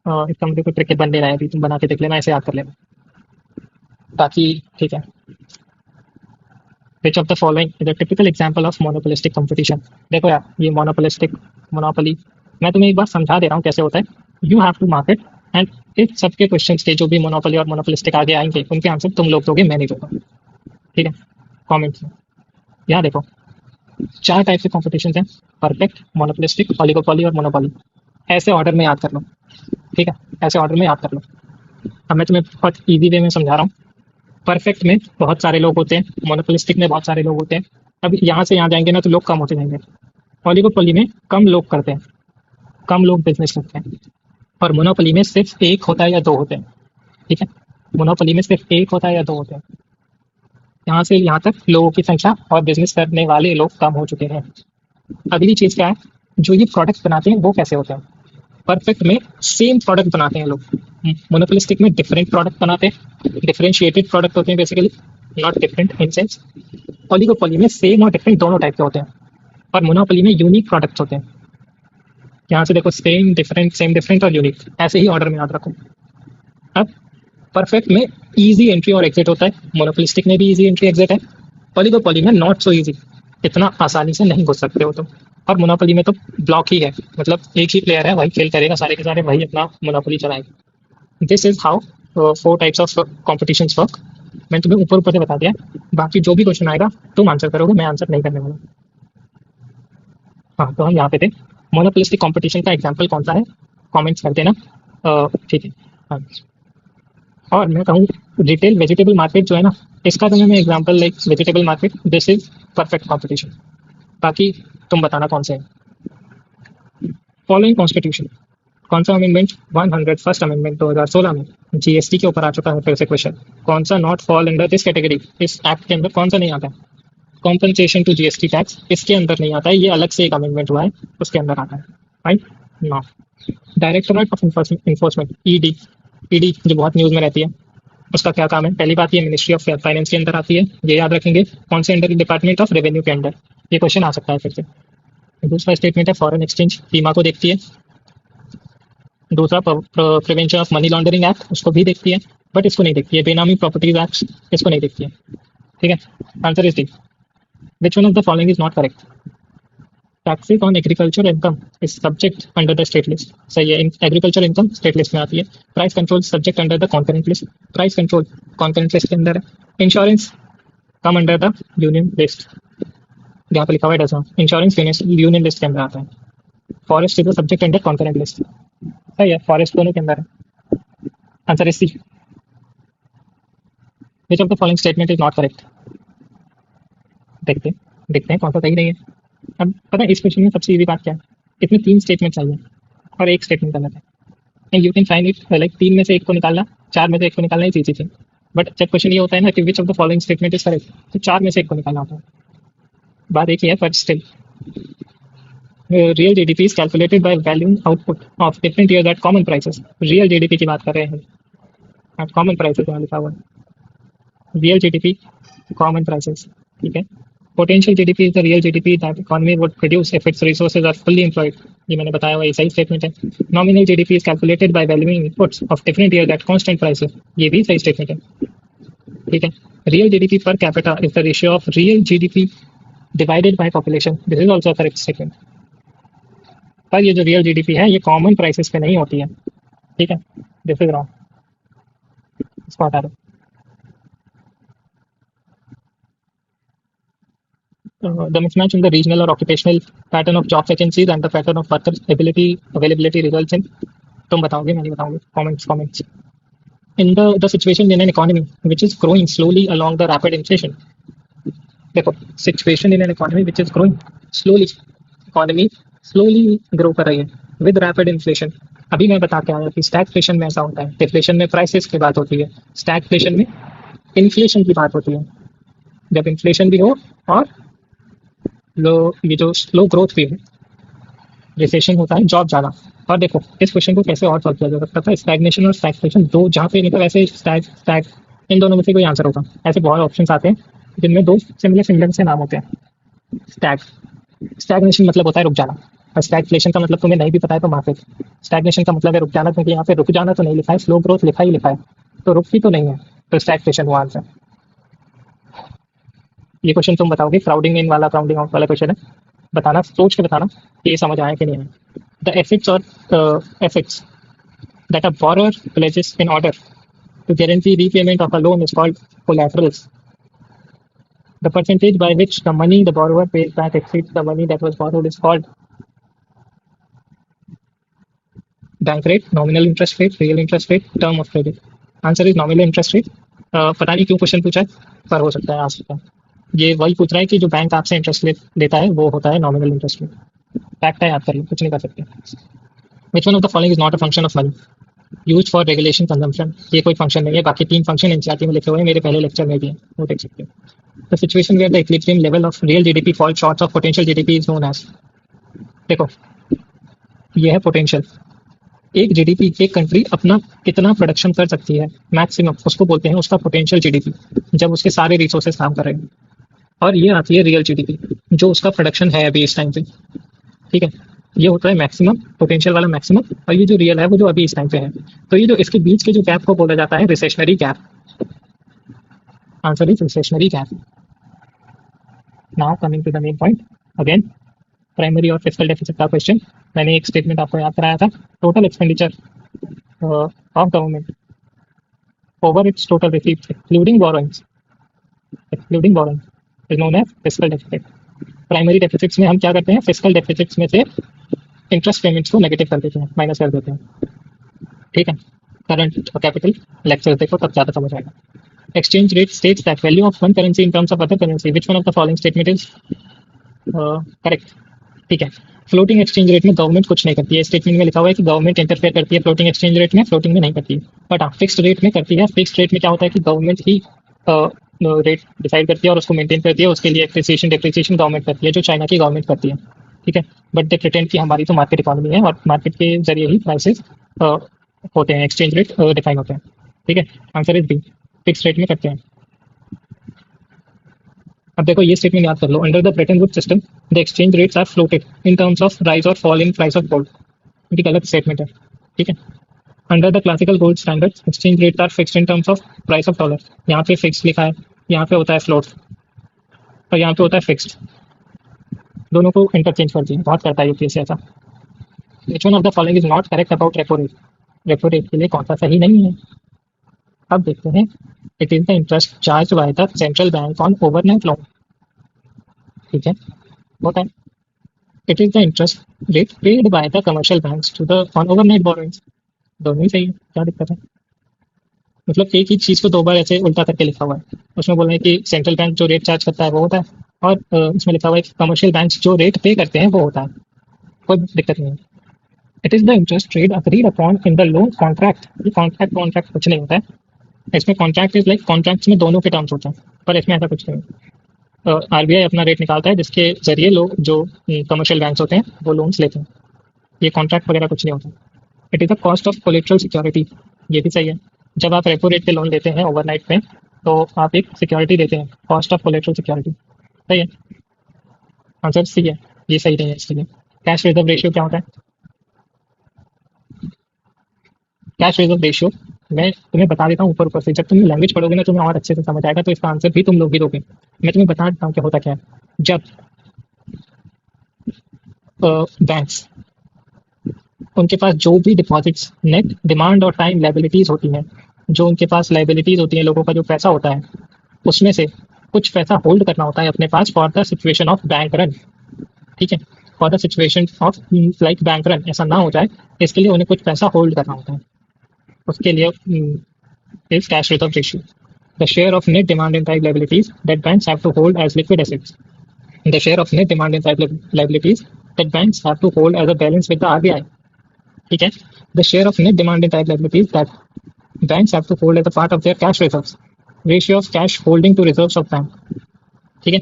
इसका मुझे कोई ट्रिक बन नहीं रहा है अभी, तुम बना के देख लेना, ऐसे याद कर लेना, बाकी ठीक है। विच of the following is a typical example of monopolistic competition. देखो यार, ये मोनोपोलिस्टिक, मोनोपोली, मैं तुम्हें एक बार समझा दे रहा हूँ कैसे होता है। You have to mark it and इस सबके क्वेश्चंस के जो भी मोनोपोली और मोनोपोलिस्टिक आगे आएंगे उनके आंसर तुम लोग दोगे, मैं नहीं दूंगा, ठीक है। कमेंट्स में यहाँ देखो, चार टाइप के कॉम्पिटिशन हैं, परफेक्ट, मोनोपोलिस्टिक, ऑलिगोपोली और मोनोपोली। ऐसे ऑर्डर में याद कर लो, ठीक है, ऐसे ऑर्डर में याद कर लो। अब मैं तुम्हें बहुत ईजी वे में समझा रहा हूँ। परफेक्ट में बहुत सारे लोग होते हैं, मोनोपोलिस्टिक में बहुत सारे लोग होते हैं। अब यहाँ से यहाँ जाएंगे ना तो लोग कम होते जाएंगे। ओलिगोपोली में कम लोग करते हैं, कम लोग बिजनेस करते हैं, और मोनोपोली में सिर्फ एक होता है या दो होते हैं, ठीक है। मोनोपोली में सिर्फ एक होता है या दो होते हैं। यहाँ से यहाँ तक लोगों की संख्या और बिजनेस करने वाले लोग कम हो चुके हैं। अगली चीज क्या है, जो ये प्रोडक्ट बनाते हैं वो कैसे होते हैं। परफेक्ट में सेम प्रोडक्ट बनाते हैं लोग, मोनोपोलिस्टिक में डिफरेंट प्रोडक्ट बनाते हैं, डिफरेंशिएटेड प्रोडक्ट होते हैं basically, not different in sense. Oligopoly में सेम और डिफरेंट दोनों टाइप के होते हैं, और मोनोपोली में यूनिक प्रोडक्ट्स होते हैं। यहाँ से देखो, सेम डिफरेंट और यूनिक, ऐसे ही ऑर्डर में याद रखो। अब परफेक्ट में इजी एंट्री और एग्जिट होता है, मोनोपोलिस्टिक में भी इजी एंट्री एग्जिट है, ओलिगोपोली में नॉट सो इजी, इतना आसानी से नहीं घुस सकते हो तुम। और मोनोपोली में तो ब्लॉक ही है, मतलब एक ही प्लेयर है, वही खेल करेगा सारे के सारे, वही अपना मोनोपोली चलाएगा। This is how 4 types of competition work. मैंने तुम्हें ऊपर ऊपर से बता दिया, बाकी जो भी क्वेश्चन आएगा तुम आंसर करोगे, मैं आंसर नहीं करने वाला। हाँ, तो हम यहाँ पे थे। मोनोपोलिस्टिक कंपटीशन का एग्जांपल कौन सा है, कमेंट्स कर देना, ठीक है। हाँ, और मैं कहूँ रिटेल वेजिटेबल मार्केट जो है ना, इसका तुम्हें मैं example, like vegetable market, this is perfect competition. बाकी तुम बताना कौन से है। फॉलोइंग कॉन्स्टिट्यूशन, कौन सा अमेंडमेंट, 101st अमेंडमेंट 2016 में जीएसटी के ऊपर आ चुका है फिर से क्वेश्चन। कौन सा not fall under this category, इस एक्ट के अंदर कौन सा नहीं आता है। कॉम्पनसेशन टू जीएसटी टैक्स इसके अंदर नहीं आता है, ये अलग से एक अमेंडमेंट हुआ है, उसके अंदर आता है, राइट ना। Directorate of enforcement, ED, ED जो बहुत न्यूज में रहती है, उसका क्या काम है। पहली बात, ये मिनिस्ट्री ऑफ फाइनेंस के अंदर आती है, ये याद रखेंगे। कौन से अंडर, डिपार्टमेंट ऑफ रेवेन्यू के अंडर, ये क्वेश्चन आ सकता है फिर से। दूसरा स्टेटमेंट है फॉरेन एक्सचेंज, फीमा को देखती है। दूसरा prevention of money laundering act, उसको भी देखती है, बट इसको नहीं देखती है। बेनामी प्रॉपर्टीज एक्ट, इसको नहीं देखती है, ठीक है। Answer is D. Which one of the following is not correct. Taxes on agriculture income is subject under the state list, सही है, एग्रीकल्चर इनकम स्टेट लिस्ट में आती है। Price control subject under the concurrent list, price control concurrent list के अंदर है। Insurance come under the union list, यहाँ पे लिखा हुआ है does not, insurance union list के अंदर आता है। Forest is the subject under concurrent list, सही है, फॉरेस्ट दोनों के अंदर है। Answer is C. Which of the following statement is not correct. देखते देखते हैं कौन सा सही नहीं है। अब पता है इस क्वेश्चन में सबसे इजी बात क्या है, इसमें 3 स्टेटमेंट चाहिए और एक स्टेटमेंट गलत है, and you can find it, like 3 में से एक को निकालना, 4 में से एक को निकालना इजी चीज है। बट जब क्वेश्चन ये होता है ना कि विच of the following statement is correct, तो 4 में से एक को निकालना होता है। बात एक ही है, but still real GDP is calculated by valuing output of different years at common prices. Real GDP की बात कर रहे हैं, एट कॉमन प्राइसेस यहाँ लिखा हुआ है, रियल जीडीपी कॉमन प्राइसेस, ठीक है। Potential GDP is the real GDP that economy would produce if its resources are fully employed, ये मैंने बताया हुआ, ये सही स्टेटमेंट है। Nominal GDP is calculated by valuing inputs of different years at constant prices, ये भी सही स्टेटमेंट है, ठीक है। Real GDP per capita is the ratio of real GDP divided by population, this is also correct statement. पर ये जो real GDP है ये कॉमन प्राइसेस पे नहीं होती है, ठीक है, दिस इज रॉन्ग, इसको हटा दो। The mismatch in the regional or occupational pattern of job vacancies and the pattern of worker ability availability results in. तुम बताओगे मैं नहीं बताऊंगी. Comments. In the situation in an economy which is growing slowly along the rapid inflation. देखो, situation in an economy which is growing slowly, economy slowly grow कर रही है with rapid inflation. अभी मैं बता के आया कि stagflation में ऐसा होता है, deflation में prices की बात होती है, stagflation में inflation की बात होती है. जब inflation भी हो और लो ये जो स्लो ग्रोथ भी हो, रिसेशन होता है जॉब ज़्यादा. और देखो इस क्वेश्चन को कैसे और सॉल्व किया जा सकता था. स्टैग्नेशन और स्टैग्फ्लेशन दो जहाँ पे मतलब ऐसे स्टैग स्टैग इन दोनों में से कोई आंसर होगा. ऐसे बहुत ऑप्शंस आते हैं जिनमें दो सिमिलर से नाम होते हैं. स्टैग स्टैग्नेशन मतलब होता है रुक जाना, और स्टैग्फ्लेशन का मतलब तुम्हें नहीं भी पता है तो माफी. स्टैग्नेशन का मतलब है रुक जाना, क्योंकि यहाँ पे रुक जाना तो नहीं लिखा है, स्लो ग्रोथ लिखा है, तो रुकती तो नहीं है, तो स्टैग्फ्लेशन हुआ आंसर. ये क्वेश्चन तुम बताओगे, क्राउडिंग इन वाला क्राउडिंग आउट वाला क्वेश्चन है. बताना, सोच के बताना कि ये समझ आया कि नहीं आया. द एफिक्स और affix that a borrower pledges in order to guarantee repayment of a loan is called collaterals. The percentage by which the money the borrower pays back exceeds the money that was borrowed is called bank rate, nominal interest rate, real interest rate, term of credit. Answer is nominal interest rate. पता नहीं क्यों question पूछा है, पर हो सकता है आ सकता है. ये वही पूछ रहा है कि जो बैंक आपसे इंटरेस्ट लेता है वो होता है नॉमिनल इंटरेस्ट रेट. फैक्ट है, याद कर लो, कुछ नहीं कर सकते. विच one of the following is not a function of money use for regulation consumption. ये कोई फंक्शन नहीं है, बाकी 3 फंक्शन एनसीईआरटी में लिखे हुए हैं, मेरे पहले लेक्चर में भी हैं, वो देख सकते हो. The situation where the equilibrium level of real GDP fall short of potential GDP is known as. देखो ये है पोटेंशियल. एक जीडीपी, एक कंट्री अपना कितना प्रोडक्शन कर सकती है मैक्सिमम, उसको बोलते हैं उसका पोटेंशियल जीडीपी, जब उसके सारे रिसोर्सेज काम कर रहे हैं. और ये आती है रियल जीडीपी, जो उसका प्रोडक्शन है अभी इस टाइम पे. ठीक है, ये होता है मैक्सिमम, पोटेंशियल वाला मैक्सिमम, और ये जो रियल है वो जो अभी इस टाइम पे है. तो ये जो इसके बीच के जो गैप को बोला जाता है recessionary gap. Answer is recessionary gap. Now coming to the main point again, primary और फिस्कल डेफिसिट का क्वेश्चन. मैंने एक स्टेटमेंट आपको याद कराया था. Total expenditure of government over its total receipt excluding borrowings is known as fiscal deficit. Primary deficits में हम क्या करते हैं, फिस्कल डेफिसिट्स में से इंटरेस्ट पेमेंट्स को नेगेटिव कर देते हैं, माइनस कर देते हैं. ठीक है, करंट और कैपिटल लेक्चर देखो तब ज़्यादा समझ आएगा. Exchange rate states that value of one currency in terms of other currency. Which one of the following statement is correct. ठीक है, फ्लोटिंग एक्सचेंज रेट में गवर्नमेंट कुछ नहीं करती है. स्टेटमेंट में लिखा हुआ है कि गवर्नमेंट इंटरफेयर करती है फ्लोटिंग एक्सचेंज रेट में, फ्लोटिंग में नहीं करती है. बट हाँ, फिक्स्ड रेट में करती है. फिक्स्ड रेट में क्या होता है कि गवर्नमेंट ही रेट डिसाइड करती है और उसको मेंटेन करती है. उसके लिए एप्रिसिएशन डिप्रिसिएशन गवर्नमेंट करती है, जो चाइना की गवर्नमेंट करती है. ठीक है, बट दे प्रिटेंड कि हमारी तो मार्केट इकोनॉमी है और मार्केट के जरिए ही प्राइसेस होते हैं, एक्सचेंज रेट डिफाइन होते हैं. ठीक है, answer is B, fix rate में करते हैं. अब देखो ये स्टेटमेंट याद कर लो. Under the Bretton Wood system the exchange rates are floated in terms of rise और fall in price of gold. ये गलत स्टेटमेंट है. ठीक है, under the classical gold standard exchange rates are fixed in terms of price of dollar. यहाँ पे fix लिखा है, यहाँ पे होता है फ्लोट, और यहाँ पे होता है फिक्स्ड. दोनों को इंटरचेंज कर दिए, बहुत करता है यूपीएससी ऐसा. विच one of the following is not correct about repo rate. Repo rate के लिए कौन सा सही नहीं है, अब देखते हैं. It is the interest charge by the central bank on overnight loan. ठीक है, होता है. It is the interest rate paid by the commercial banks to the on overnight borrowings. दोनों ही सही है, क्या दिक्कत है. मतलब एक ही चीज को दो बार ऐसे उल्टा करके लिखा हुआ है. उसमें बोल रहे हैं कि सेंट्रल बैंक जो रेट चार्ज करता है वो होता है, और इसमें लिखा हुआ है कि कमर्शियल बैंक्स जो रेट पे करते हैं वो होता है. कोई दिक्कत नहीं है. It is the interest rate agreed upon in the loan contract. ये कॉन्ट्रैक्ट कुछ नहीं होता है. इसमें कॉन्ट्रैक्ट इज लाइक कॉन्ट्रैक्ट्स में दोनों के टर्म्स होते हैं, पर इसमें ऐसा कुछ नहीं है. आरबीआई अपना रेट निकालता है जिसके जरिए लोग जो कमर्शियल बैंक्स होते हैं वो लोन्स लेते हैं. ये कॉन्ट्रैक्ट वगैरह कुछ नहीं होता. It is the cost of collateral security. ये भी सही है. जब आप रेपो रेट पे लोन लेते हैं ओवरनाइट में, तो आप एक सिक्योरिटी देते हैं, कॉस्ट ऑफ कोलेट्रल सिक्योरिटी. सही है, आंसर सी है. ये सही नहीं है इसके लिए. कैश रिजर्व रेशियो क्या होता है. कैश रिजर्व रेशियो मैं तुम्हें बता देता हूँ ऊपर ऊपर से. जब तुम लैंग्वेज पढ़ोगे ना तुम्हें और अच्छे से समझ आएगा, तो इसका आंसर भी तुम लोग ही दोगे. मैं तुम्हें बता देता हूँ क्या होता क्या है. जब बैंक्स, उनके पास जो भी डिपॉजिट्स नेट डिमांड और टाइम लाइबिलिटीज होती हैं, जो उनके पास लाइबिलिटीज होती हैं, लोगों का जो पैसा होता है, उसमें से कुछ पैसा होल्ड करना होता है अपने पास for the situation of bank run. ठीक है, for the situation of like bank run, ऐसा ना हो जाए इसके लिए उन्हें कुछ पैसा होल्ड करना होता है। उसके लिए is cash reserve ratio, the share of net demand in type liabilities that banks have to hold as liquid assets, the share of net demand in type liabilities that banks have to hold as a balance with the RBI. ठीक है, the share of net demand in type liabilities that banks have to hold as a part of their cash reserves, ratio of cash holding to reserves of bank। ठीक है,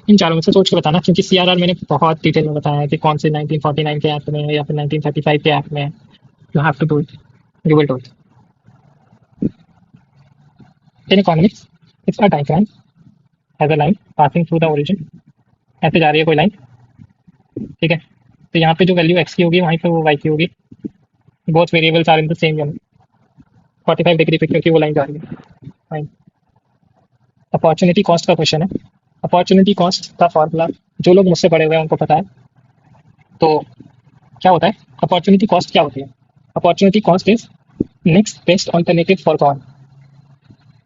इन चारों में से सोच के बताना, क्योंकि सीआरआर मैंने बहुत डिटेल में बताया है कि कौन से 1949 के एक्ट में या फिर 1935 के एक्ट में। You have to do it, you will do it. In economics it's a diagram has a line passing through the origin. ऐसे जा रही है कोई लाइन, ठीक है, तो यहाँ पे जो वैल्यू एक्स की होगी वहीं पे वो वाई की होगी। Both variables are in the same unit 45 degree पे, क्योंकि वो लाइन जा रही है। फाइन, अपॉर्चुनिटी कॉस्ट का क्वेश्चन है। अपॉर्चुनिटी कॉस्ट का फॉर्मूला जो लोग मुझसे पढ़े हुए हैं उनको पता है। तो क्या होता है, अपॉर्चुनिटी कॉस्ट क्या होती है? Opportunity cost is next best alternative for gone.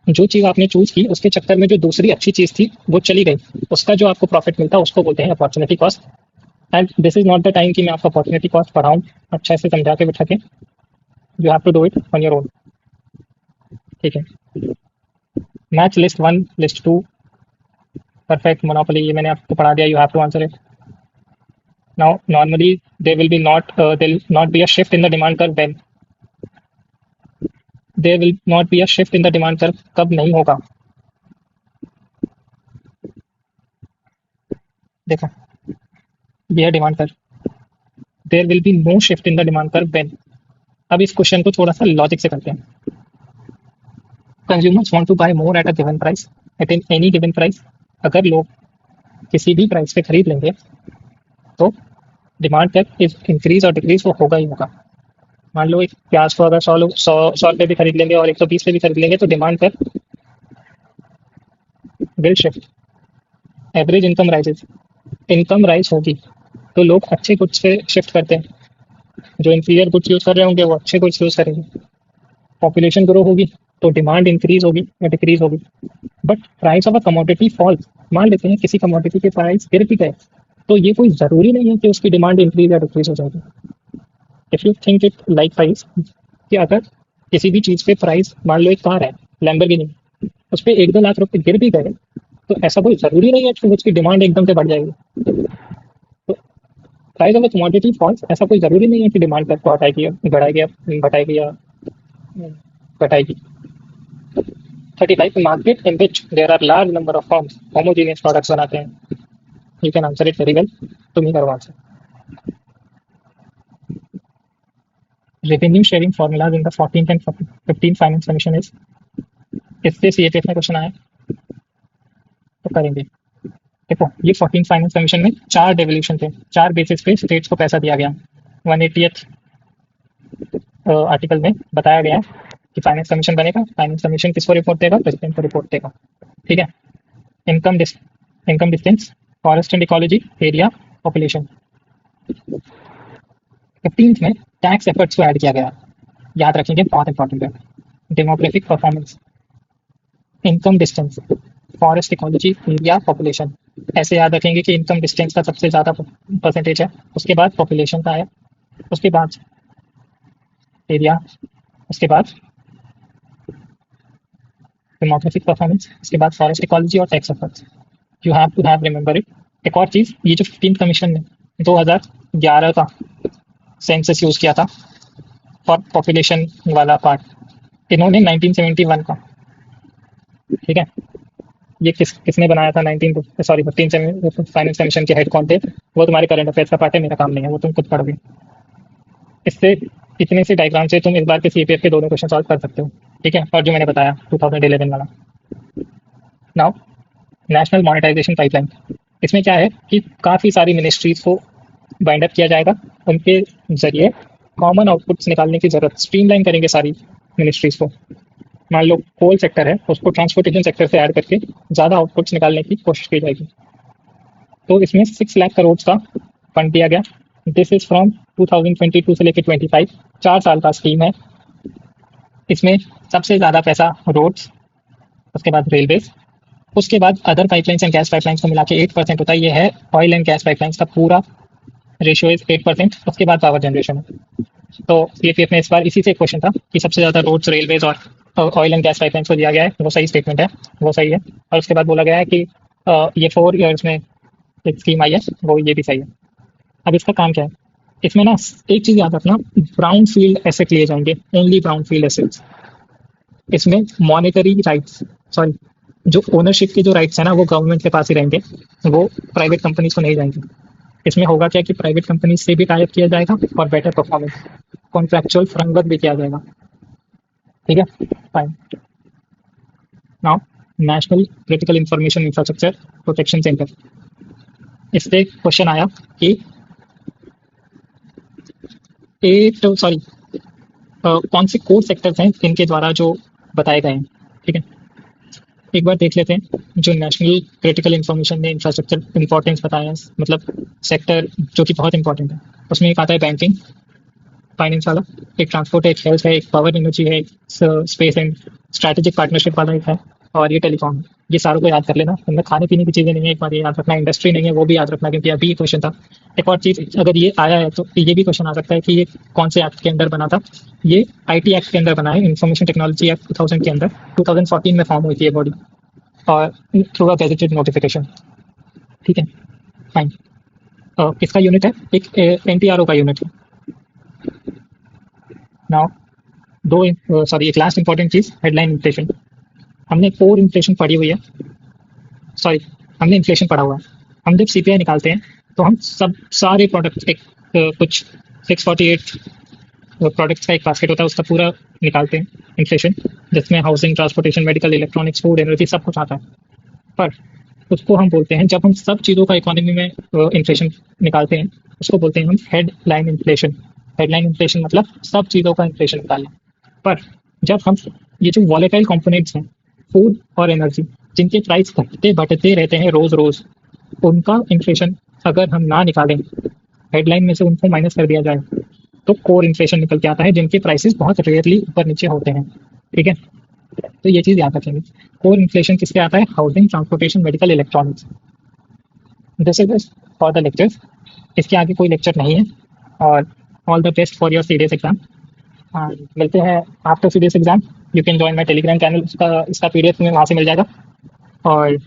जो चीज़ आपने चूज की उसके चक्कर में जो दूसरी अच्छी चीज़ थी वो चली गई, उसका जो आपको प्रॉफिट मिलता है उसको बोलते हैं opportunity cost. And this is not the time कि मैं आपको अपॉर्चुनिटी कॉस्ट पढ़ाऊँ अच्छा से समझा के बिठा के। You have to do it on your own. ठीक है, match list one list two perfect monopoly, ये मैंने आपको पढ़ा दिया। You have to answer it now. Normally there will be not there will not be a shift in the demand curve when, there will not be a shift in the demand curve कब नहीं होगा? देखो ये है demand curve, there will be no shift in the demand curve when. अब इस question को थोड़ा सा लॉजिक से करते हैं। Consumers want to buy more at a given price at any given price. अगर लोग किसी भी प्राइस पे खरीद लेंगे तो डिमांड कर्व इज इंक्रीज और डिक्रीज वो होगा ही होगा। मान लो एक प्याज को अगर 100 रुपये भी खरीद लेंगे और 120 पे भी खरीद लेंगे तो demand curve will shift. Average income rises, income rise होगी तो लोग अच्छे गुड्स पे शिफ्ट करते हैं। जो इंफीरियर गुड्स यूज कर रहे होंगे वो अच्छे गुड्स यूज करेंगे। पॉपुलेशन ग्रो होगी तो डिमांड इंक्रीज होगी या डिक्रीज होगी। But price of a commodity falls, मान लेते हैं किसी कमोडिटी के प्राइस गिर भी गए तो ये कोई ज़रूरी नहीं है कि उसकी डिमांड इंक्रीज या डिक्रीज हो जाएगी। If you think it like price, कि अगर किसी भी चीज़ पे प्राइस, मान लो एक कार है लैम्बोर्गिनी, उस पर 1-2 लाख रुपए गिर भी गए तो ऐसा कोई ज़रूरी नहीं है कि उसकी डिमांड एकदम से बढ़ जाएगी। तो price of a commodity falls, ऐसा कोई ज़रूरी नहीं है कि डिमांड कर्व को हटाएगी या बढ़ाएगी या घटाएगी या घटाएगी। 35 market in which there are large number of firms homogeneous products बनाते हैं। You can answer it very well, तुम ही करो answer. Revenue sharing formulas in the 14th and 15th finance commission is, इससे सीएपीएफ में क्वेश्चन आया तो करेंगे। देखो ये 14th फाइनेंस कमीशन में 4 डेवोल्यूशन थे, 4 बेसिस पे स्टेट्स को पैसा दिया गया। 180th आर्टिकल में बताया गया कि फाइनेंस कमीशन बनेगा, फाइनेंस कमीशन किसको रिपोर्ट देगा? प्रेसिडेंट को रिपोर्ट देगा। ठीक है, income income distance, forest and ecology, area, population. 15th में टैक्स एफर्ट्स को ऐड किया गया, याद रखेंगे बहुत इंपॉर्टेंट है। Demographic performance, income distance, forest ecology, area, population. ऐसे याद रखेंगे कि इनकम डिस्टेंस का सबसे ज़्यादा परसेंटेज है, उसके बाद पॉपुलेशन का है, उसके बाद एरिया, उसके बाद डेमोग्राफिक परफॉर्मेंस, उसके बाद फॉरेस्ट इकोलॉजी और tax efforts. You have to have remember it. एक और चीज़, ये जो 15th कमीशन ने 2011 का सेंसस यूज़ किया था फॉर पॉपुलेशन वाला पार्ट, इन्होंने 1971 का, ठीक है, ये किसने बनाया था? 15 फाइनेंस कमीशन के हेड कौन थे? वो तुम्हारे करंट अफेयर्स का पार्ट है, मेरा काम नहीं है, वो तुम खुद पढ़ोगे। इससे इतने से डायग्राम से तुम इस बार के सीपीएफ के दोनों क्वेश्चन सॉल्व कर सकते हो। ठीक है, और जो मैंने बताया 2011 वाला। नाउ नेशनल मॉनेटाइजेशन पाइपलाइन, इसमें क्या है कि काफ़ी सारी मिनिस्ट्रीज को बाइंड अप किया जाएगा, उनके जरिए कॉमन आउटपुट्स निकालने की जरूरत, स्ट्रीमलाइन करेंगे सारी मिनिस्ट्रीज को। मान लो कोल सेक्टर है, उसको ट्रांसपोर्टेशन सेक्टर से ऐड करके ज़्यादा आउटपुट्स निकालने की कोशिश की जाएगी। तो इसमें 6 लाख करोड़ का फंड दिया गया। दिस इज फ्रॉम 2022 से लेकर 25, 4 साल का स्कीम है। इसमें सबसे ज़्यादा पैसा रोड्स, उसके बाद रेलवेज, उसके बाद other pipelines and gas pipelines को मिला के 8% होता है। ये है ऑयल एंड गैस पाइपलाइंस का पूरा रेशियो इज 8%। उसके बाद पावर जनरेशन है। तो सीएपीएफ में इस बार इसी से एक क्वेश्चन था कि सबसे ज़्यादा रोड्स, रेलवेज और ऑयल एंड गैस पाइपलाइंस को दिया गया है। वो सही स्टेटमेंट है, वो सही है। और उसके बाद बोला गया है कि ये 4 ईयर्स में एक स्कीम आई है, वो ये भी सही है। अब इसका काम क्या है? इसमें ना एक चीज़ याद रखना, ब्राउन फील्ड एसेट लिए जाएंगे, ओनली ब्राउन फील्ड एसेट्स। इसमें मॉनेटरी राइट्स, सॉरी, जो ओनरशिप के जो राइट्स है ना वो गवर्नमेंट के पास ही रहेंगे, वो प्राइवेट कंपनीज को नहीं जाएंगे। इसमें होगा क्या कि प्राइवेट कंपनी से भी टाइप किया जाएगा और बेटर परफॉर्मेंस कॉन्ट्रैक्चुअल फ्रेमवर्क भी किया जाएगा। ठीक है, fine. Now national critical information infrastructure protection centre, इससे क्वेश्चन आया कि एट सॉरी कौन से कोर सेक्टर्स हैं इनके द्वारा जो बताए गए हैं। ठीक है, एक बार देख लेते हैं जो नेशनल क्रिटिकल इंफॉर्मेशन ने इंफ्रास्ट्रक्चर इंपॉर्टेंस बताया है, मतलब सेक्टर जो कि बहुत इंपॉर्टेंट है। उसमें एक आता है बैंकिंग फाइनेंस वाला, एक ट्रांसपोर्ट है, एक हेल्थ है, एक पावर एनर्जी है, एक स्पेस एंड स्ट्रैटेजिक पार्टनरशिप वाला एक है, और ये टेलीकॉम है। ये सारों को याद कर लेना। इनमें खाने पीने की चीज़ें नहीं है, एक बार ये याद रखना। इंडस्ट्री नहीं है, वो भी याद रखना, क्योंकि अभी क्वेश्चन था। एक और चीज़, अगर ये आया है तो ये भी क्वेश्चन आ सकता है कि ये कौन से एक्ट के अंदर बना था। ये आईटी एक्ट के अंदर बना है, इंफॉर्मेशन टेक्नोलॉजी एक्ट 2000 के अंदर। 2014 में फॉर्म हुई थी ये बॉडी, और थ्रू अ गैजेटेड नोटिफिकेशन। ठीक है, फाइन। किसका यूनिट है? एक एनटीआरओ का यूनिट है। नाउ दो सॉरी एक लास्ट इंपॉर्टेंट चीज, हेडलाइन इन्फ्लेशन। हमने कोर इन्फ्लेशन पढ़ी हुई है, सॉरी हमने इन्फ्लेशन पढ़ा हुआ है। हम जब सीपीआई निकालते हैं तो हम सब सारे प्रोडक्ट एक कुछ 648 प्रोडक्ट्स का एक बास्केट होता है, उसका पूरा निकालते हैं इन्फ्लेशन, जिसमें housing, transportation, medical, electronics, food, energy सब कुछ आता है। पर उसको हम बोलते हैं, जब हम सब चीज़ों का इकोनॉमी में इन्फ्लेशन निकालते हैं, उसको बोलते हैं हम हेडलाइन इन्फ्लेशन। हेडलाइन इन्फ्लेशन मतलब सब चीज़ों का इन्फ्लेशन निकालना। पर जब हम ये जो वॉलेटाइल कंपोनेंट्स हैं, फूड और एनर्जी, जिनके प्राइस घटते बढ़ते रहते हैं रोज रोज, उनका इन्फ्लेशन अगर हम ना निकालें, हेडलाइन में से उनको माइनस कर दिया जाए, तो कोर इन्फ्लेशन निकल के आता है, जिनके प्राइसेस बहुत रेयरली ऊपर नीचे होते हैं। ठीक है, तो ये चीज़ याद रखेंगे। कोर इन्फ्लेशन किससे आता है? Housing, transportation, medical, electronics. This is for the lectures. इसके आगे कोई लेक्चर नहीं है। और all the best for your CDS exam. मिलते हैं after CDS exam. You can join my Telegram channel, उसका इसका पीडीएफ में वहाँ से मिल जाएगा। और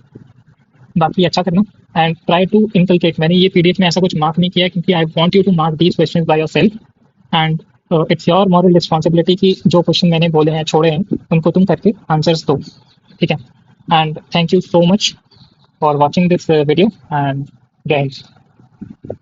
बाकी अच्छा करना एंड ट्राई टू इनकलकेट। मैंने ये पीडीएफ में ऐसा कुछ मार्क नहीं किया, क्योंकि I want you to mark these questions by yourself, and it's your moral responsibility कि जो क्वेश्चन मैंने बोले हैं, छोड़े हैं, उनको तुम करके आंसर्स दो। ठीक है, and thank you so much for watching this video, and जय हिंद।